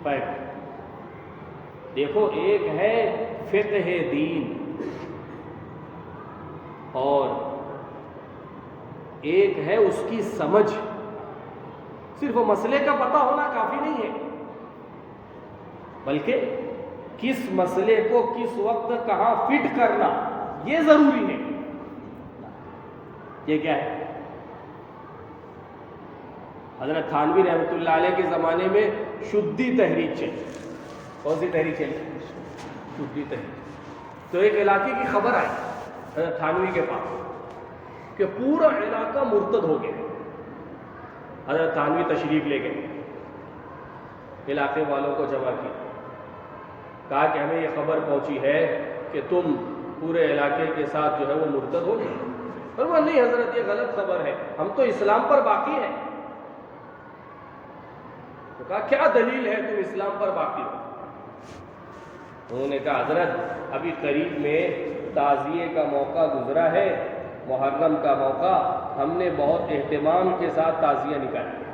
فہم دیکھو, ایک ہے فقہ دین اور ایک ہے اس کی سمجھ. صرف وہ مسئلے کا پتہ ہونا کافی نہیں ہے, بلکہ کس مسئلے کو کس وقت کہاں فٹ کرنا یہ ضروری ہے. یہ کیا ہے؟ حضرت تھانوی رحمۃ اللہ علیہ کے زمانے میں شدی تحریک چلی. کون سی تحریک چلی؟ شدی تحریک. تو ایک علاقے کی خبر آئی حضرت تھانوی کے پاس کہ پورا علاقہ مرتد ہو گیا. حضرت تھانوی تشریف لے گئے, علاقے والوں کو جمع کیا, کہا کہ ہمیں یہ خبر پہنچی ہے کہ تم پورے علاقے کے ساتھ جو ہے وہ مرتد ہو گئے. فرمایا نہیں حضرت یہ غلط خبر ہے, ہم تو اسلام پر باقی ہیں. تو کہا کیا دلیل ہے تم اسلام پر باقی ہو؟ انہوں نے کہا حضرت ابھی قریب میں تعزیے کا موقع گزرا ہے, محرم کا موقع, ہم نے بہت اہتمام کے ساتھ تعزیہ نکالا.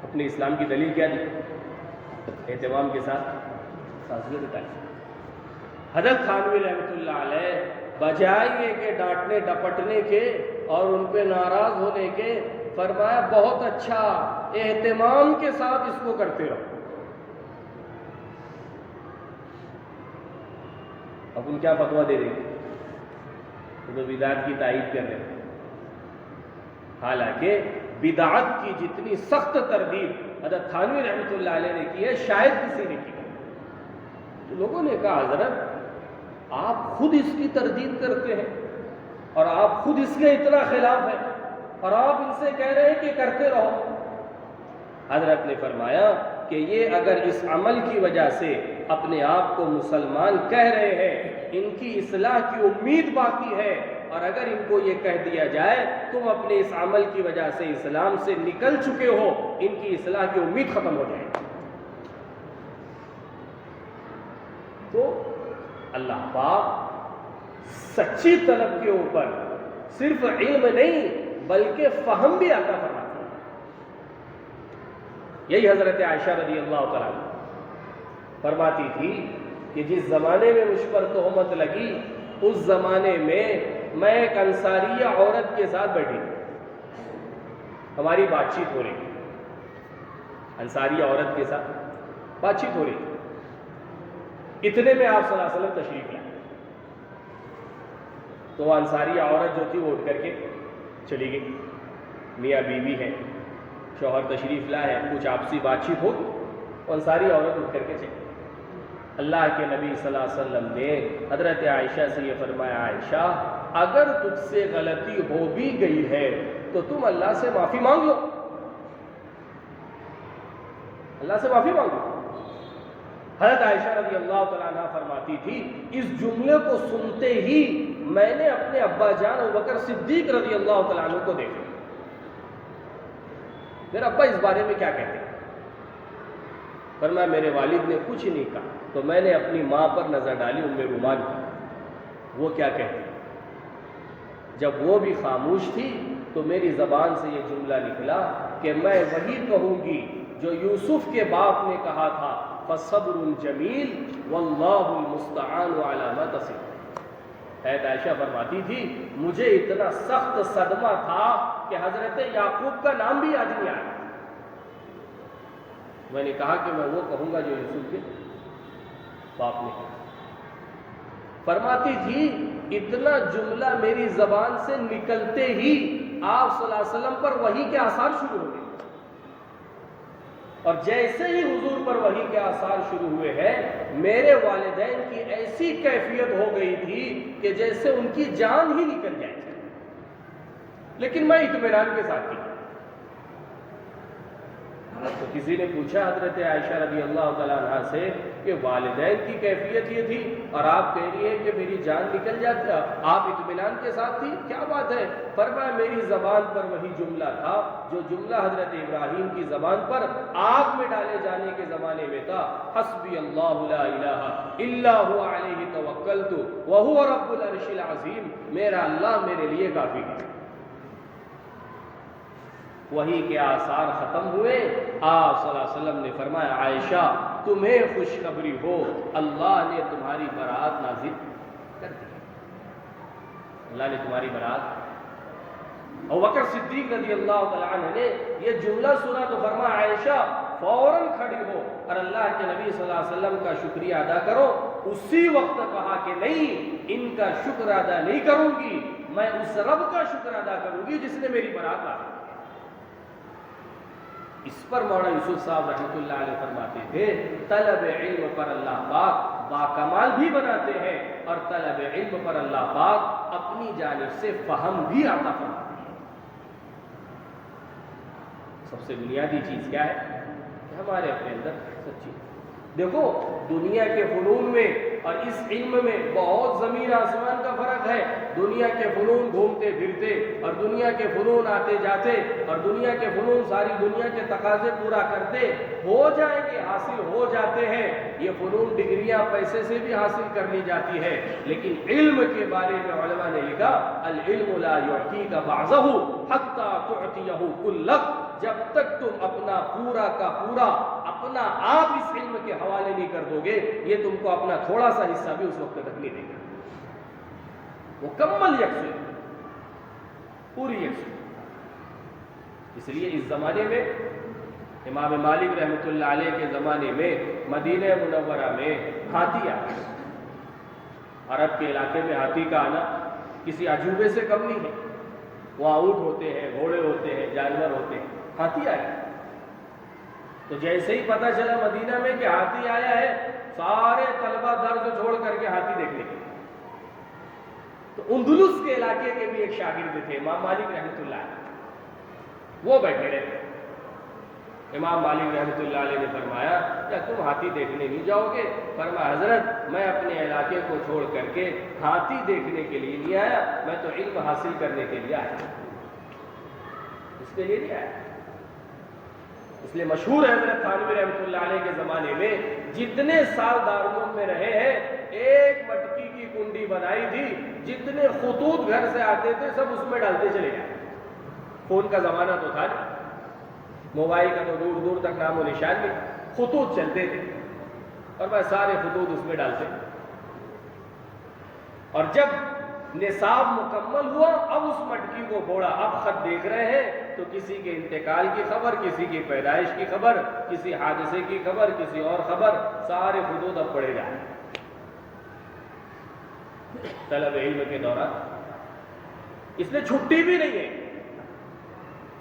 اپنے اسلام کی دلیل کیا دی؟ اہتمام کے ساتھ تعزیہ نکالا. حضرت تھانوی رحمۃ اللہ علیہ بجائے یہ کہ ڈانٹنے ڈپٹنے کے اور ان پہ ناراض ہونے کے, فرمایا بہت اچھا, اہتمام کے ساتھ اس کو کرتے رہو. اب ان کیا فتویٰ دے دیں گے؟ تو بدعت کی تائید کر رہے ہیں. حالانکہ بدعت کی جتنی سخت تردید حضرت تھانوی رحمۃ اللہ علیہ نے کی ہے شاید کسی نے کی. تو لوگوں نے کہا حضرت آپ خود اس کی تردید کرتے ہیں اور آپ خود اس کے اتنا خلاف ہیں اور آپ ان سے کہہ رہے ہیں کہ کرتے رہو. حضرت نے فرمایا کہ یہ اگر اس عمل کی وجہ سے اپنے آپ کو مسلمان کہہ رہے ہیں, ان کی اصلاح کی امید باقی ہے, اور اگر ان کو یہ کہہ دیا جائے تم اپنے اس عمل کی وجہ سے اسلام سے نکل چکے ہو, ان کی اصلاح کی امید ختم ہو جائے. تو اللہ پاک سچی طلب کے اوپر صرف علم نہیں بلکہ فہم بھی عطا فرماتے ہیں. یہی حضرت عائشہ رضی اللہ تعالیٰ فرماتی تھی کہ جس زمانے میں مجھ پر تہمت لگی اس زمانے میں میں ایک انصاریہ عورت کے ساتھ بیٹھی تھی, ہماری بات چیت ہو رہی تھی. انصاریہ عورت کے ساتھ بات چیت ہو رہی تھی. اتنے میں آپ صلی اللہ علیہ وسلم تشریف لائے. تو وہ انصاریہ عورت جو تھی وہ اٹھ کر کے چلی گئی. میاں بیوی ہے, شوہر تشریف لائے, کچھ آپسی بات چیت ہوگی, انصاری عورت اٹھ کر کے چلی. اللہ کے نبی صلی اللہ علیہ وسلم نے حضرت عائشہ سے یہ فرمایا, عائشہ اگر تجھ سے غلطی ہو بھی گئی ہے تو تم اللہ سے معافی مانگ لو, اللہ سے معافی مانگ لو. حضرت عائشہ رضی اللہ تعالیٰ عنہ فرماتی تھی اس جملے کو سنتے ہی میں نے اپنے ابا جان ابوبکر صدیق رضی اللہ تعالیٰ عنہ کو دیکھا. میرا ابا اس بارے میں کیا کہتے ہیں؟ فرمایا میرے والد نے کچھ نہیں کہا, تو میں نے اپنی ماں پر نظر ڈالی, ام رومان کی, وہ کیا کہتے ہیں. جب وہ بھی خاموش تھی تو میری زبان سے یہ جملہ نکلا کہ میں وہی کہوں گی جو یوسف کے باپ نے کہا تھا، فصبر جمیل واللہ المستعان علی ما تصفون۔ حضرت عائشہ فرماتی تھی مجھے اتنا سخت صدمہ تھا کہ حضرت یعقوب کا نام بھی یاد نہیں آیا۔ میں نے کہا کہ میں وہ کہوں گا جو یوسف کے باپ نے کہا۔ فرماتی تھی اتنا جملہ میری زبان سے نکلتے ہی آپ صلی اللہ علیہ وسلم پر وحی کے آثار شروع ہو گئے، اور جیسے ہی حضور پر وحی کے آثار شروع ہوئے ہیں میرے والدین کی ایسی کیفیت ہو گئی تھی کہ جیسے ان کی جان ہی نکل جائے، لیکن میں اطمینان کے ساتھ تھی۔ تو کسی نے پوچھا حضرت عائشہ رضی اللہ تعالیٰ عنہ سے کہ والدین کی کیفیت یہ تھی اور آپ کہہ رہی ہیں کہ میری جان نکل جاتی، آپ اطمینان کے ساتھ تھی، کیا بات ہے؟ فرمایا میری زبان پر وہی جملہ تھا جو جملہ حضرت ابراہیم کی زبان پر آگ میں ڈالے جانے کے زمانے میں تھا، حسبی اللہ لا الہ الا هو علیہ توکلت وہو رب العرش العظیم، میرا اللہ میرے لیے کافی ہے۔ وہی کے آثار ختم ہوئے، آپ صلی اللہ علیہ وسلم نے فرمایا عائشہ تمہیں خوشخبری ہو اللہ نے تمہاری برات نازل کر دی، اللہ نے تمہاری برات۔ ابوبکر صدیق رضی اللہ تعالیٰ عنہ نے یہ جملہ سنا تو فرمایا عائشہ فوراً کھڑی ہو اور اللہ کے نبی صلی اللہ علیہ وسلم کا شکریہ ادا کرو۔ اسی وقت کہا کہ نہیں، ان کا شکر ادا نہیں کروں گی، میں اس رب کا شکر ادا کروں گی جس نے میری برات لا دی۔ اس پر مولانا یوسف صاحب رحمۃ اللہ علیہ فرماتے تھے طلب علم پر اللہ پاک باکمال بھی بناتے ہیں اور طلب علم پر اللہ پاک اپنی جانب سے فہم بھی عطا فرماتے ہیں۔ سب سے بنیادی چیز کیا ہے کہ ہمارے اپنے اندر سچی، دیکھو دنیا کے فنون میں اور اس علم میں بہت زمین آسمان کا فرق ہے۔ دنیا کے فنون گھومتے پھرتے اور دنیا کے فنون آتے جاتے اور دنیا کے فنون ساری دنیا کے تقاضے پورا کرتے ہو جائیں گے، حاصل ہو جاتے ہیں۔ یہ فنون ڈگریاں پیسے سے بھی حاصل کر لی جاتی ہے، لیکن علم کے بارے میں علماء نے لکھا العلم لا یعطیک بعضہ حتی تعطیہ کلک، جب تک تم اپنا پورا کا پورا اپنا آپ اس علم کے حوالے نہیں کر دو گے یہ تم کو اپنا تھوڑا سا حصہ بھی اس وقت تک نہیں دے گا۔ مکمل یکسوئی، پوری یکسوئی۔ اس لیے اس زمانے میں امام مالک رحمۃ اللہ علیہ کے زمانے میں مدینہ منورہ میں ہاتھی آیا۔ عرب کے علاقے میں ہاتھی کا آنا کسی عجوبے سے کم نہیں ہے، وہاں اونٹ ہوتے ہیں، گھوڑے ہوتے ہیں، جانور ہوتے ہیں، ہاتھی آیا۔ تو جیسے ہی پتہ چلا مدینہ میں کہ ہاتھی آیا ہے سارے طلبہ درس چھوڑ کر کے ہاتھی دیکھنے گئے۔ تو اندلس کے علاقے کے بھی ایک شاگرد تھے امام مالک رحمۃ اللہ علیہ، وہ بیٹھے رہے۔ امام مالک رحمۃ اللہ علیہ نے فرمایا کیا تم ہاتھی دیکھنے نہیں جاؤ گے؟ فرمایا حضرت میں اپنے علاقے کو چھوڑ کر کے ہاتھی دیکھنے کے لیے نہیں آیا، میں تو علم حاصل کرنے کے لیے آیا، اس کے لیے نہیں آیا۔ اس لیے مشہور ہے حضرت تھانوی رحمۃ اللہ علیہ کے زمانے میں جتنے سال دارالعلوم میں رہے ہیں ایک مٹکی کی کنڈی بنائی تھی، جتنے خطوط گھر سے آتے تھے سب اس میں ڈالتے چلے جائیں۔ فون کا زمانہ تو تھا نہیں، موبائل کا تو دور دور تک نام و نشان نہیں، خطوط چلتے تھے اور میں سارے خطوط اس میں ڈالتے۔ اور جب نصاب مکمل ہوا اب اس مٹکی کو پھوڑا، اب خط دیکھ رہے ہیں تو کسی کے انتقال کی خبر، کسی کی پیدائش کی خبر، کسی حادثے کی خبر، کسی اور خبر، سارے خطوط اب پڑے جائیں۔ طلب علم کے دوران اس لیے چھٹی بھی نہیں ہے،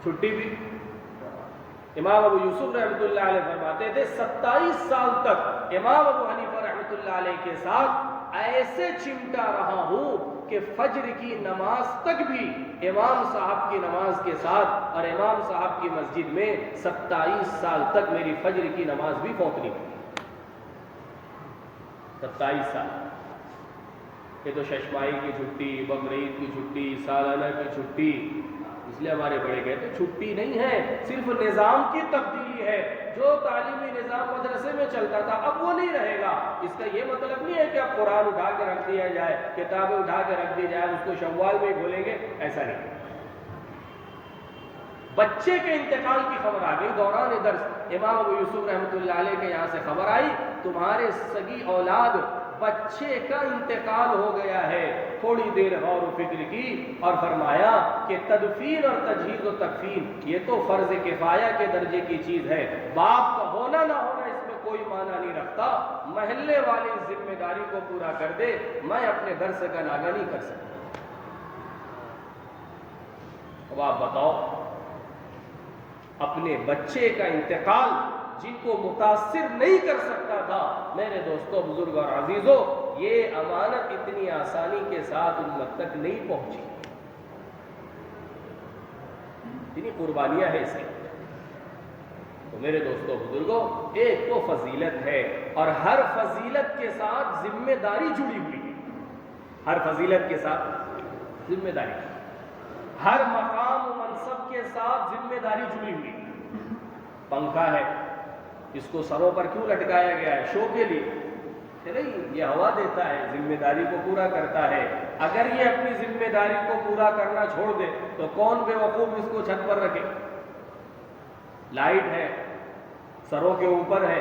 چھٹی بھی۔ امام ابو یوسف رحمۃ اللہ علیہ فرماتے تھے 27 سال تک امام ابو حنیفہ رحمۃ اللہ علیہ کے ساتھ ایسے چمٹا رہا ہوں کہ فجر کی نماز تک بھی امام صاحب کی نماز کے ساتھ اور امام صاحب کی مسجد میں 27 سال تک میری فجر کی نماز بھی فوت نہیں ہوئی۔ 27 سال، یہ تو ششمائی کی چھٹی، بقرعید کی چھٹی، سالانہ کی چھٹی، اس لیے ہمارے بڑے کہتے ہیں چھٹی نہیں ہے، صرف نظام کی تبدیلی چکی ہے. جو تعلیمی نظام مدرسے میں چلتا تھا اب وہ نہیں رہے گا. اس کا یہ مطلب نہیں ہے کہ اب قرآن اٹھا کے رکھ دیا جائے, کتابیں اٹھا کے رکھ دی جائے, اس کو شوال میں کھولیں گے, ایسا نہیں. بچے کے انتقال کی خبر آ گئی دوران درس. امام ابو یوسف رحمۃ اللہ علیہ کے یہاں سے خبر آئی تمہارے سگی اولاد بچے کا انتقال ہو گیا ہے. تھوڑی دیر غور و فکر کی اور فرمایا کہ تدفین اور تجہیز و تکفین یہ تو فرض کفایہ کے درجے کی چیز ہے. باپ کا ہونا نہ ہونا اس میں کوئی معنی نہیں رکھتا. محلے والی ذمہ داری کو پورا کر دے, میں اپنے گھر سے کا ناغہ نہیں کر سکتا. اب آپ بتاؤ اپنے بچے کا انتقال جن کو متاثر نہیں کر سکتا تھا, میرے دوستوں, بزرگ اور عزیزوں, یہ امانت اتنی آسانی کے ساتھ امت تک نہیں پہنچی. اتنی قربانیاں ہیں اس کی. تو میرے دوستوں بزرگوں, ایک تو فضیلت ہے اور ہر فضیلت کے ساتھ ذمہ داری جڑی ہوئی ہے. ہر فضیلت کے ساتھ ذمہ داری, ہر مقام و منصب کے ساتھ ذمہ داری جڑی ہوئی. پنکھا ہے, اس کو سروں پر کیوں لٹکایا گیا ہے؟ شو کے لیے. نہیں, یہ ہوا دیتا ہے, ذمہ داری کو پورا کرتا ہے. اگر یہ اپنی ذمہ داری کو پورا کرنا چھوڑ دے تو کون بے وقوف اس کو چھت پر رکھے؟ لائٹ ہے, سروں کے اوپر ہے,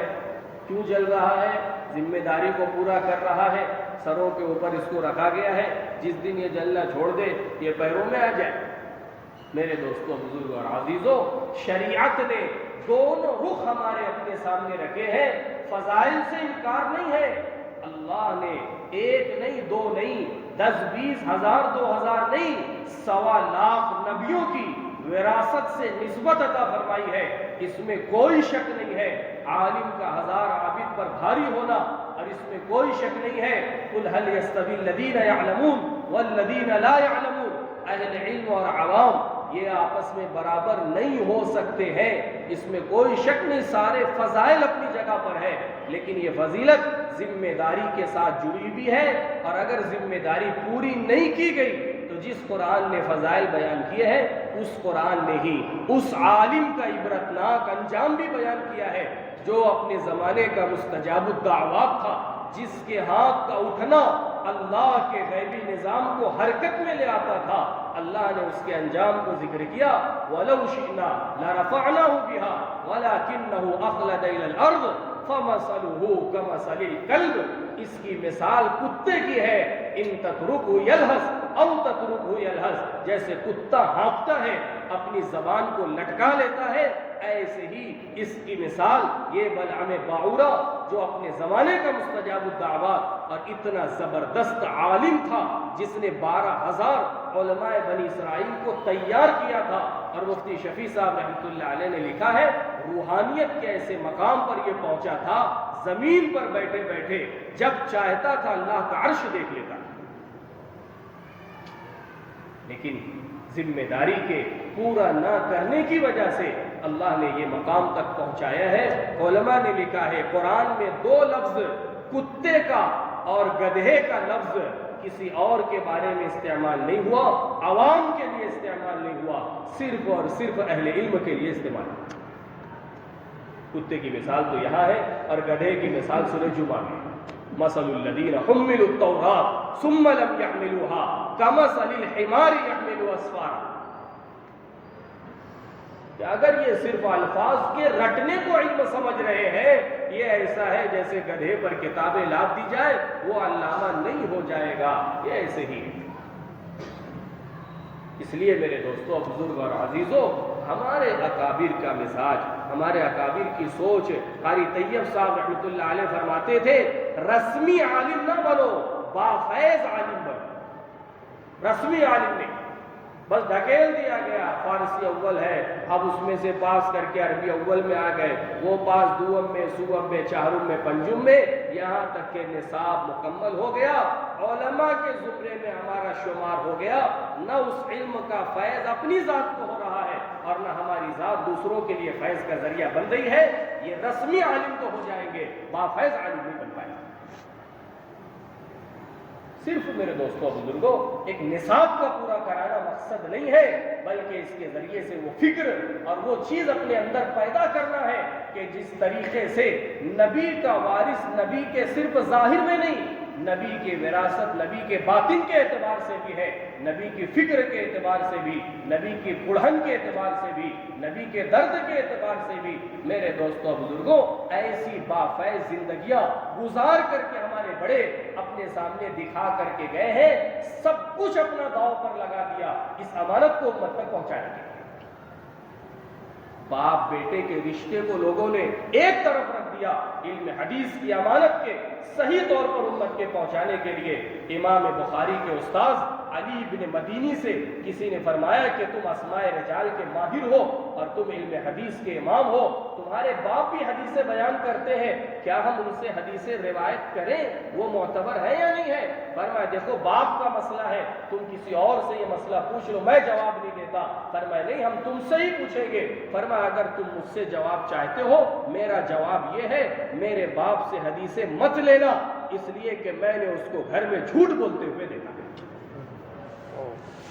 کیوں جل رہا ہے؟ ذمہ داری کو پورا کر رہا ہے. سروں کے اوپر اس کو رکھا گیا ہے, جس دن یہ جلنا چھوڑ دے یہ پیروں میں آ جائے. میرے دوستوں بزرگ اور عزیزوں, شریعت نے دونوں رخ ہمارے اپنے سامنے رکھے ہیں. فضائل سے انکار نہیں ہے. اللہ نے ایک نہیں, دو نہیں, 10 20 ہزار 2000 نہیں, 1.25 لاکھ نبیوں کی وراثت سے نسبت عطا فرمائی ہے. اس میں کوئی شک نہیں ہے. عالم کا 1000 عابد پر بھاری ہونا, اور اس میں کوئی شک نہیں ہے. قل هل يستوي الذين يعلمون والذين لا يعلمون, اہل علم اور عوام یہ آپس میں برابر نہیں ہو سکتے ہیں. اس میں کوئی شک نہیں, سارے فضائل اپنی جگہ پر ہے. لیکن یہ فضیلت ذمہ داری کے ساتھ جڑی بھی ہے, اور اگر ذمہ داری پوری نہیں کی گئی تو جس قرآن نے فضائل بیان کیے ہیں اس قرآن نے ہی اس عالم کا عبرتناک انجام بھی بیان کیا ہے جو اپنے زمانے کا مستجاب الدعوات تھا, جس کے ہاتھ کا اٹھنا اللہ کے غیبی نظام کو حرکت میں لے آتا تھا. اللہ نے اس کے انجام کو ذکر کیا, وَلَوْ شِئْنَا لَرَفَعْنَاهُ بِهَا وَلَكِنَّهُ أَخْلَدَ إِلَى الْأَرْضِ فَمَثَلُهُ كَمَثَلِ الْكَلْبِ. اس کی مثال کتے کی ہے, ان تترکه يلهث او تترکه يلهث, جیسے کتا ہانپتا ہے اپنی زبان کو لٹکا لیتا ہے, ایسے ہی اس کی مثال یہ بلعم باعورہ جو اپنے زمانے کا مستجاب الدعوات اور اتنا زبردست عالم تھا جس نے 12,000 علماء بنی اسرائیل کو تیار کیا تھا. اور مفتی شفیع صاحب رحمۃ اللہ علیہ نے لکھا ہے روحانیت کے ایسے مقام پر یہ پہنچا تھا, زمین پر بیٹھے بیٹھے جب چاہتا تھا اللہ کا عرش دیکھ لیتا. لیکن ذمہ داری کے پورا نہ کرنے کی وجہ سے اللہ نے یہ مقام تک پہنچایا ہے. علماء نے لکھا ہے قرآن میں 2 لفظ کتے کا اور گدھے کا لفظ کسی اور کے بارے میں استعمال نہیں ہوا, عوام کے لیے استعمال نہیں ہوا, صرف اور صرف اہل علم کے لیے استعمال. کتے کی مثال تو یہاں ہے اور گدھے کی مثال سورہ جمعہ میں, مثل الذین حملوا التوراۃ ثم لم يحملوها كمثل الحمار يحمل اسفارا. کہ اگر یہ صرف الفاظ کے رٹنے کو علم سمجھ رہے ہیں, یہ ایسا ہے جیسے گدھے پر کتابیں لاد دی جائے, وہ علامہ نہیں ہو جائے گا, یہ ایسے ہی. اس لیے میرے دوستوں بزرگ اور عزیزوں, ہمارے اکابر کا مزاج, ہمارے اکابر کی سوچ, قاری طیب صاحب رحمۃ اللہ علیہ فرماتے تھے رسمی عالم نہ بنو, بافیض عالم بنو. رسمی عالم نہیں, بس ڈھکیل دیا گیا, فارسی اول ہے اب اس میں سے پاس کر کے عربی اول میں آ گئے, وہ پاس دوم میں, سوم میں, چہارم میں, پنجم میں, یہاں تک کہ نصاب مکمل ہو گیا, علماء کے زمرے میں ہمارا شمار ہو گیا. نہ اس علم کا فیض اپنی ذات کو ہو رہا ہے اور نہ ہماری ذات دوسروں کے لیے فیض کا ذریعہ بن رہی ہے. یہ رسمی عالم تو ہو جائیں گے, بافیض عالم نہیں بن پائیں گے. صرف میرے دوستوں بزرگوں ایک نصاب کا پورا کرانا مقصد مقصد نہیں ہے، بلکہ اس کے ذریعے سے وہ فکر اور وہ چیز اپنے اندر پیدا کرنا ہے کہ جس طریقے سے نبی کا وارث نبی کے صرف ظاہر میں نہیں، نبی کی وراثت نبی کے باطن کے اعتبار سے بھی ہے، نبی کی فکر کے اعتبار سے بھی، نبی کی پڑھن کے اعتبار سے بھی، نبی کے درد کے اعتبار سے بھی۔ میرے دوستوں بزرگوں، ایسی بافیض زندگیاں گزار کر کے ہمارے بڑے اپنے سامنے دکھا کر کے گئے ہیں، سب کچھ اپنا داؤ پر لگا دیا اس امانت کو امت تک پہنچانے کے لیے۔ باپ بیٹے کے رشتے کو لوگوں نے ایک طرف رکھ دیا، علم حدیث کی امانت کے صحیح طور پر امت کے پہنچانے کے لیے۔ امام بخاری کے استاذ علی بن مدینی سے کسی نے فرمایا کہ تم اسماء رجال کے ماہر ہو اور تم علم حدیث کے امام ہو، تمہارے باپ بھی حدیثیں بیان کرتے ہیں، کیا ہم ان سے حدیثیں روایت کریں؟ وہ معتبر ہے یا نہیں ہے؟ فرمایا دیکھو باپ کا مسئلہ ہے، تم کسی اور سے یہ مسئلہ پوچھ لو، میں جواب نہیں دیتا۔ فرمایا نہیں، ہم تم سے ہی پوچھیں گے۔ فرمایا اگر تم مجھ سے جواب چاہتے ہو، میرا جواب یہ ہے میرے باپ سے حدیثیں مت لینا، اس لیے کہ میں نے اس کو گھر میں جھوٹ بولتے ہوئے دیکھا ہے۔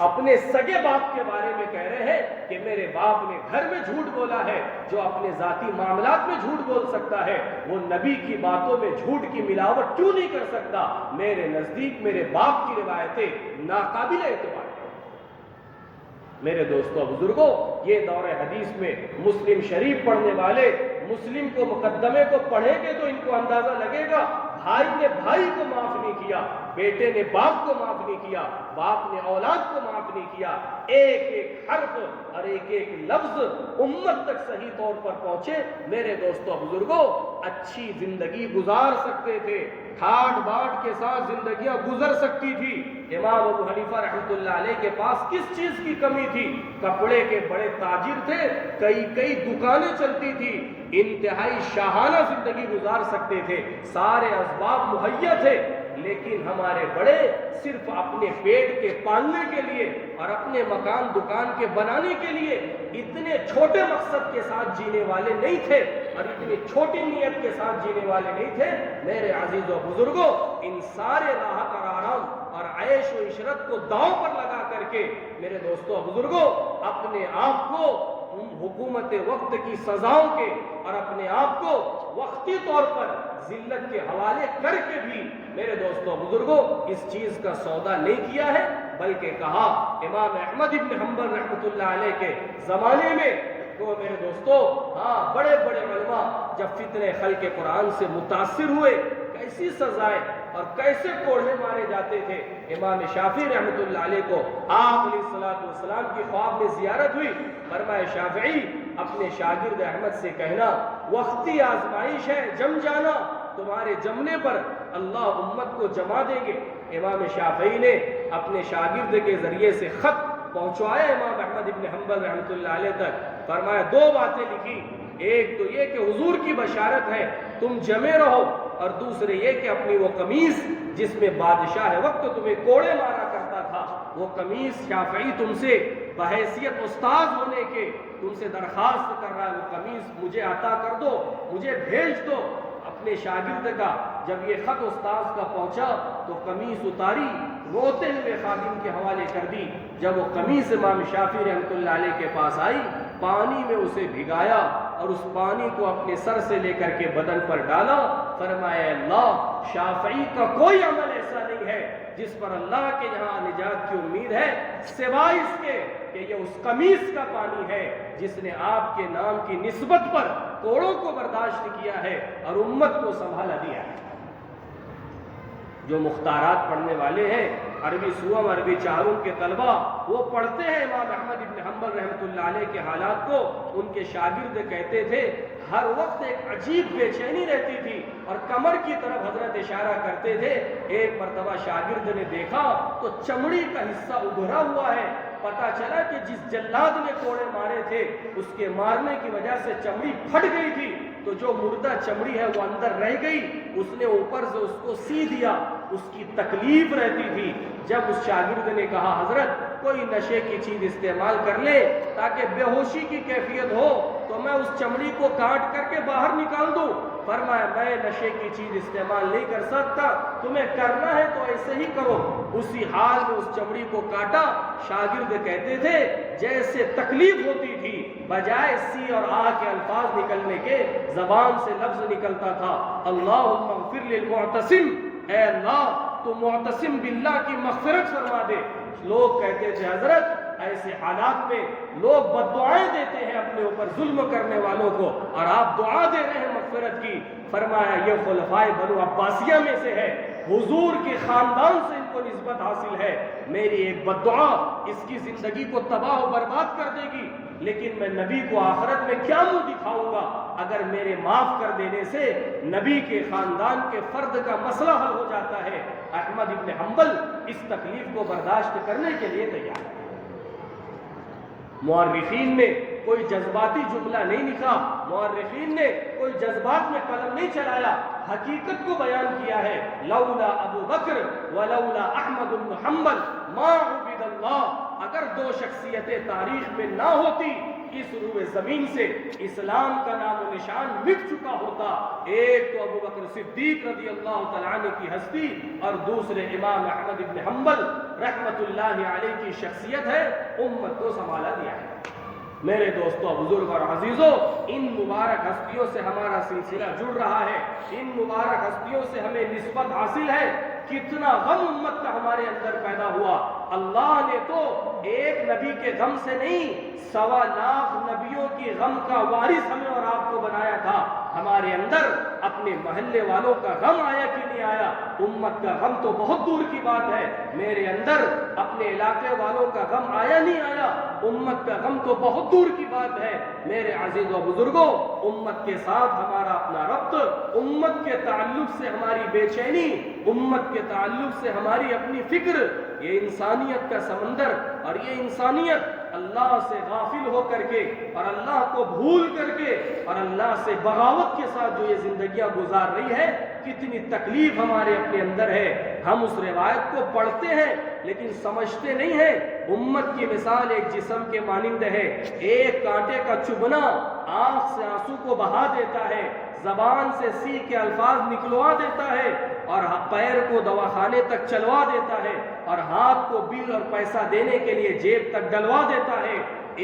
اپنے سگے باپ کے بارے میں کہہ رہے ہیں کہ میرے باپ نے گھر میں جھوٹ بولا ہے۔ جو اپنے ذاتی معاملات میں جھوٹ بول سکتا ہے، وہ نبی کی باتوں میں جھوٹ کی ملاوٹ کیوں نہیں کر سکتا؟ میرے نزدیک میرے باپ کی روایتیں ناقابل اعتبار ہیں۔ میرے دوستوں بزرگوں، یہ دور حدیث میں مسلم شریف پڑھنے والے مسلم کو مقدمے کو پڑھیں گے تو ان کو اندازہ لگے گا بھائی نے بھائی کو معاف نہیں کیا، بیٹے نے باپ کو معاف نہیں کیا، باپ نے اولاد کو معاف نہیں کیا۔ ایک ایک حرف اور ایک ایک لفظ امت تک صحیح طور پر پہنچے۔ میرے دوستوں بزرگوں، اچھی زندگی گزار سکتے تھے، ٹھاٹ باٹ کے ساتھ زندگیاں گزر سکتی تھی۔ امام ابو حنیفہ رحمۃ اللہ علیہ کے پاس کس چیز کی کمی تھی؟ کپڑے کے بڑے تاجر تھے، کئی دکانیں چلتی تھی، انتہائی شاہانہ زندگی گزار سکتے تھے، سارے اسباب مہیا تھے، لیکن ہمارے بڑے صرف اپنے پیٹ کے پالنے کے لیے اور اپنے مکان دکان کے بنانے کے لیے اتنے چھوٹے مقصد کے ساتھ جینے والے نہیں تھے اور اتنی چھوٹی نیت کے ساتھ جینے والے نہیں تھے۔ میرے عزیز و بزرگوں، ان سارے راحت اور آرام اور عیش و عشرت کو داؤں پر لگا کر کے میرے دوستوں بزرگوں اپنے آپ کو حکومت وقت کی سزاؤں کے اور اپنے آپ کو وقتی طور پر ذلت کے حوالے کر کے بھی میرے دوستوں بزرگوں اس چیز کا سودا نہیں کیا ہے، بلکہ کہا امام احمد ابن حنبل رحمۃ اللہ علیہ کے زمانے میں تو میرے دوستوں بڑے بڑے علماء جب فتنہ خلق قرآن سے متاثر ہوئے، کیسی سزائیں اور کیسے کوڑھے مارے جاتے تھے۔ امام شافعی رحمۃ اللہ علیہ کو آپ علیہ الصلوۃ والسلام کی خواب میں زیارت ہوئی، فرمایا شافعی اپنے شاگرد احمد سے کہنا وقتی آزمائش ہے، جم جانا، تمہارے جمنے پر اللہ امت کو جما دیں گے۔ امام شافعی نے اپنے شاگرد کے ذریعے سے خط پہنچوایا امام احمد ابن حنبل رحمۃ اللہ علیہ تک، فرمایا دو باتیں لکھی، ایک تو یہ کہ حضور کی بشارت ہے تم جمے رہو، اور دوسرے یہ کہ اپنی وہ قمیص جس میں بادشاہ وقت تمہیں کوڑے مارا کرتا تھا، وہ قمیص شافعی تم سے بحیثیت استاد ہونے کے تم سے درخواست کر رہا ہے، وہ قمیص مجھے عطا کر دو، مجھے بھیج دو۔ اپنے شاگرد کا جب یہ خط استاذ کا پہنچا تو قمیص اتاری، روتے ہوئے خادم کے حوالے کر دی۔ جب وہ قمیص امام شافعی رحمۃ اللہ علیہ کے پاس آئی، پانی میں اسے بھگایا اور اس پانی کو اپنے سر سے لے کر کے بدن پر ڈالا، فرمایا اللہ شافعی کا کوئی عمل ایسا نہیں ہے جس پر اللہ کے یہاں نجات کی امید ہے سوائے اس کے کہ یہ اس قمیص کا پانی ہے جس نے آپ کے نام کی نسبت پر کوڑوں کو برداشت کیا ہے اور امت کو سنبھالا دیا ہے۔ جو مختارات پڑھنے والے ہیں، عربی سوم عربی چاروں کے طلبہ، وہ پڑھتے ہیں امام احمد ابن حنبل رحمۃ اللہ علیہ کے حالات کو۔ ان کے شاگرد کہتے تھے ہر وقت ایک عجیب بے چینی رہتی تھی اور کمر کی طرف حضرت اشارہ کرتے تھے۔ ایک مرتبہ شاگرد نے دیکھا تو چمڑی کا حصہ ابھرا ہوا ہے، پتا چلا کہ جس جلاد نے کوڑے مارے تھے اس کے مارنے کی وجہ سے چمڑی پھٹ گئی تھی، تو جو مردہ چمڑی ہے وہ اندر رہ گئی، اس نے اوپر سے اس کو سی دیا، اس کی تکلیف رہتی تھی۔ جب اس شاگرد نے کہا حضرت کوئی نشے کی چیز استعمال کر لے تاکہ بے ہوشی کی کیفیت ہو تو میں اس چمڑی کو کاٹ کر کے باہر نکال دوں. فرمایا میں نشے کی چیز استعمال نہیں کر سکتا, تمہیں کرنا ہے تو ایسے ہی کرو. اسی حال میں اس چمڑی کو کاٹا. شاگرد کہتے تھے جیسے تکلیف ہوتی تھی, بجائے سی اور آ کے الفاظ نکلنے کے زبان سے لفظ نکلتا تھا اللہم اغفر للمعتصم, اے اللہ تو معتصم باللہ کی مغفرت فرما دے. لوگ کہتے تھے حضرت ایسے حالات میں لوگ بد دعائیں دیتے ہیں اپنے اوپر ظلم کرنے والوں کو, اور آپ دعا دے رہے ہیں مغفرت کی. فرمایا یہ خلفائے بنو عباسیہ میں سے ہے, حضور کے خاندان سے ان کو نسبت حاصل ہے. میری ایک بد دعا اس کی زندگی کو تباہ و برباد کر دے گی, لیکن میں نبی کو آخرت میں کیا منہ دکھاؤں گا اگر میرے معاف کر دینے سے نبی کے خاندان کے فرد کا مسئلہ حل ہو جاتا ہے. احمد ابن حنبل اس تکلیف کو برداشت کرنے کے لیے تیار. مورخین نے کوئی جذباتی جملہ نہیں لکھا, مورخین نے کوئی جذبات میں قلم نہیں چلایا, حقیقت کو بیان کیا ہے. لولا ابو بکر ولولا احمد بن حنبل ما عبد اللہ. اگر دو شخصیتیں تاریخ میں نہ ہوتی اس روئے زمین سے اسلام کا نام و نشان مٹ چکا ہوتا. ایک تو ابو بکر صدیق رضی اللہ تعالیٰ عنہ کی ہستی, اور دوسرے امام احمد بن حنبل رحمت اللہ علیہ کی شخصیت ہے, امت کو سنبھالا دیا ہے. میرے دوستوں, بزرگ اور عزیزوں, ان مبارک ہستیوں سے ہمارا سلسلہ جڑ رہا ہے, ان مبارک ہستیوں سے ہمیں نسبت حاصل ہے. کتنا غم امت کا ہمارے اندر پیدا ہوا. اللہ نے تو ایک نبی کے غم سے نہیں 1.25 لاکھ نبیوں کی غم کا وارث ہمیں اور آپ کو بنایا تھا. ہمارے اندر اپنے محلے والوں کا غم آیا کہ نہیں آیا؟ امت کا غم تو بہت دور کی بات ہے. میرے اندر اپنے علاقے والوں کا غم آیا نہیں آیا؟ امت کا غم تو بہت دور کی بات ہے. میرے عزیز و بزرگوں, امت کے ساتھ ہمارا اپنا ربط, امت کے تعلق سے ہماری بے چینی, امت کے تعلق سے ہماری اپنی فکر, یہ انسانیت کا سمندر, اور یہ انسانیت اللہ سے غافل ہو کر کے اور اللہ کو بھول کر کے اور اللہ سے بغاوت کے ساتھ جو یہ زندگیاں گزار رہی ہے, کتنی تکلیف ہمارے اپنے اندر ہے. ہم اس روایت کو پڑھتے ہیں لیکن سمجھتے نہیں ہیں. امت کی مثال ایک جسم کے مانند ہے. ایک کانٹے کا چبھنا آنکھ سے آنسو کو بہا دیتا ہے, زبان سے سی کے الفاظ نکلوا دیتا ہے, اور پیر کو دواخانے تک چلوا دیتا ہے, اور ہاتھ کو بل اور پیسہ دینے کے لیے جیب تک ڈلوا دیتا ہے.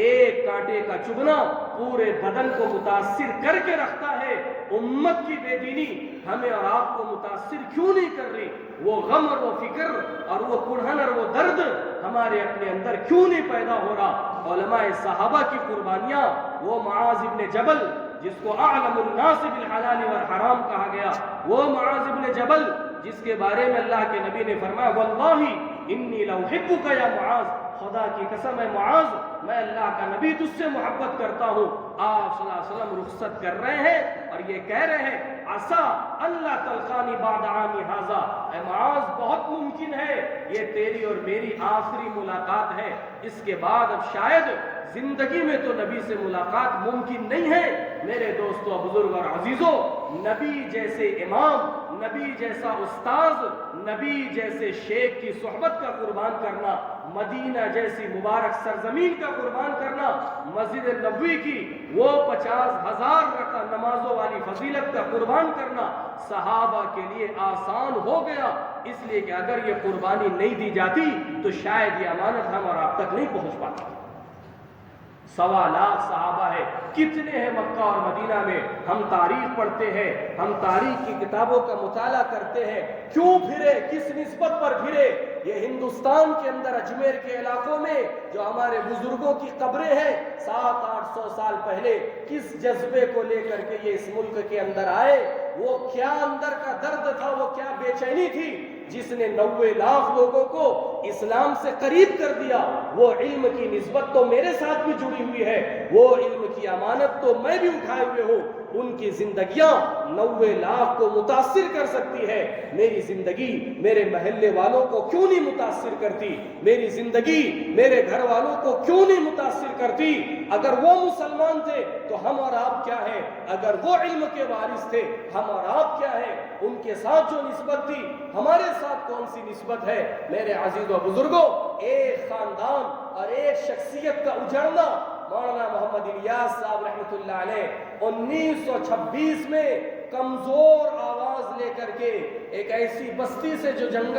ایک کانٹے کا چبھنا پورے بدن کو متاثر کر کے رکھتا ہے. امت کی بے دینی ہمیں اور آپ کو متاثر کیوں نہیں کر رہی؟ وہ غم اور وہ فکر اور وہ کڑھن اور وہ درد ہمارے اپنے اندر کیوں نہیں پیدا ہو رہا؟ علماء صحابہ کی قربانیاں, وہ معاذ ابن جبل جس کو اعلم الناس بالحلال والحرام کہا گیا, وہ معاذ ابن جبل جس کے بارے میں اللہ کے نبی نے فرمایا واللہ انی لأحبک یا معاذ, خدا کی قسم ہے معاذ, میں اللہ کا نبی تجھ سے محبت کرتا ہوں. آپ صلی اللہ علیہ وسلم رخصت کر رہے ہیں اور یہ کہہ رہے ہیں عسا اللہ تلقانی بعد عامی ھذا, اے معاذ بہت ممکن ہے یہ تیری اور میری آخری ملاقات ہے, اس کے بعد اب شاید زندگی میں تو نبی سے ملاقات ممکن نہیں ہے. میرے دوستوں, بزرگ اور عزیزوں, نبی جیسے امام, نبی جیسا استاذ, نبی جیسے شیخ کی صحبت کا قربان کرنا, مدینہ جیسی مبارک سرزمین کا قربان کرنا, مسجد نبوی کی وہ 50,000 رکعت نمازوں والی فضیلت کا قربان کرنا صحابہ کے لیے آسان ہو گیا, اس لیے کہ اگر یہ قربانی نہیں دی جاتی تو شاید یہ امانت ہم اور آپ تک نہیں پہنچ پاتی. 1.25 لاکھ صحابہ ہے, کتنے ہیں مکہ اور مدینہ میں؟ ہم تاریخ پڑھتے ہیں, ہم تاریخ کی کتابوں کا مطالعہ کرتے ہیں, کیوں پھرے, کس نسبت پر پھرے؟ یہ ہندوستان کے اندر اجمیر کے علاقوں میں جو ہمارے بزرگوں کی قبریں ہیں 700-800 سال پہلے, کس جذبے کو لے کر کے یہ اس ملک کے اندر آئے؟ وہ کیا اندر کا درد تھا, وہ کیا بے چینی تھی جس نے 90 لاکھ لوگوں کو اسلام سے قریب کر دیا؟ وہ علم کی نسبت تو میرے ساتھ بھی جڑی ہوئی ہے, وہ علم کی امانت تو میں بھی اٹھائے ہوئے ہوں, ان کی زندگیاں 90 لاکھ کو متاثر کر سکتی ہے، میری زندگی میرے محلے والوں کو کیوں نہیں متاثر کرتی؟ میری زندگی میرے گھر والوں کو کیوں نہیں متاثر کرتی؟ اگر وہ مسلمان تھے تو ہم اور آپ کیا ہیں؟ اگر وہ علم کے وارث تھے ہم اور آپ کیا ہیں؟ ان کے ساتھ جو نسبت تھی ہمارے ساتھ کون سی نسبت ہے؟ میرے عزیز و بزرگوں، ایک خاندان اور ایک شخصیت کا اجڑنا، مولانا محمد الیاس صاحب رحمۃ اللہ علیہ 1926 میں کمزور آواز لے کر کے ایک ایسی بستی سے جو جنگل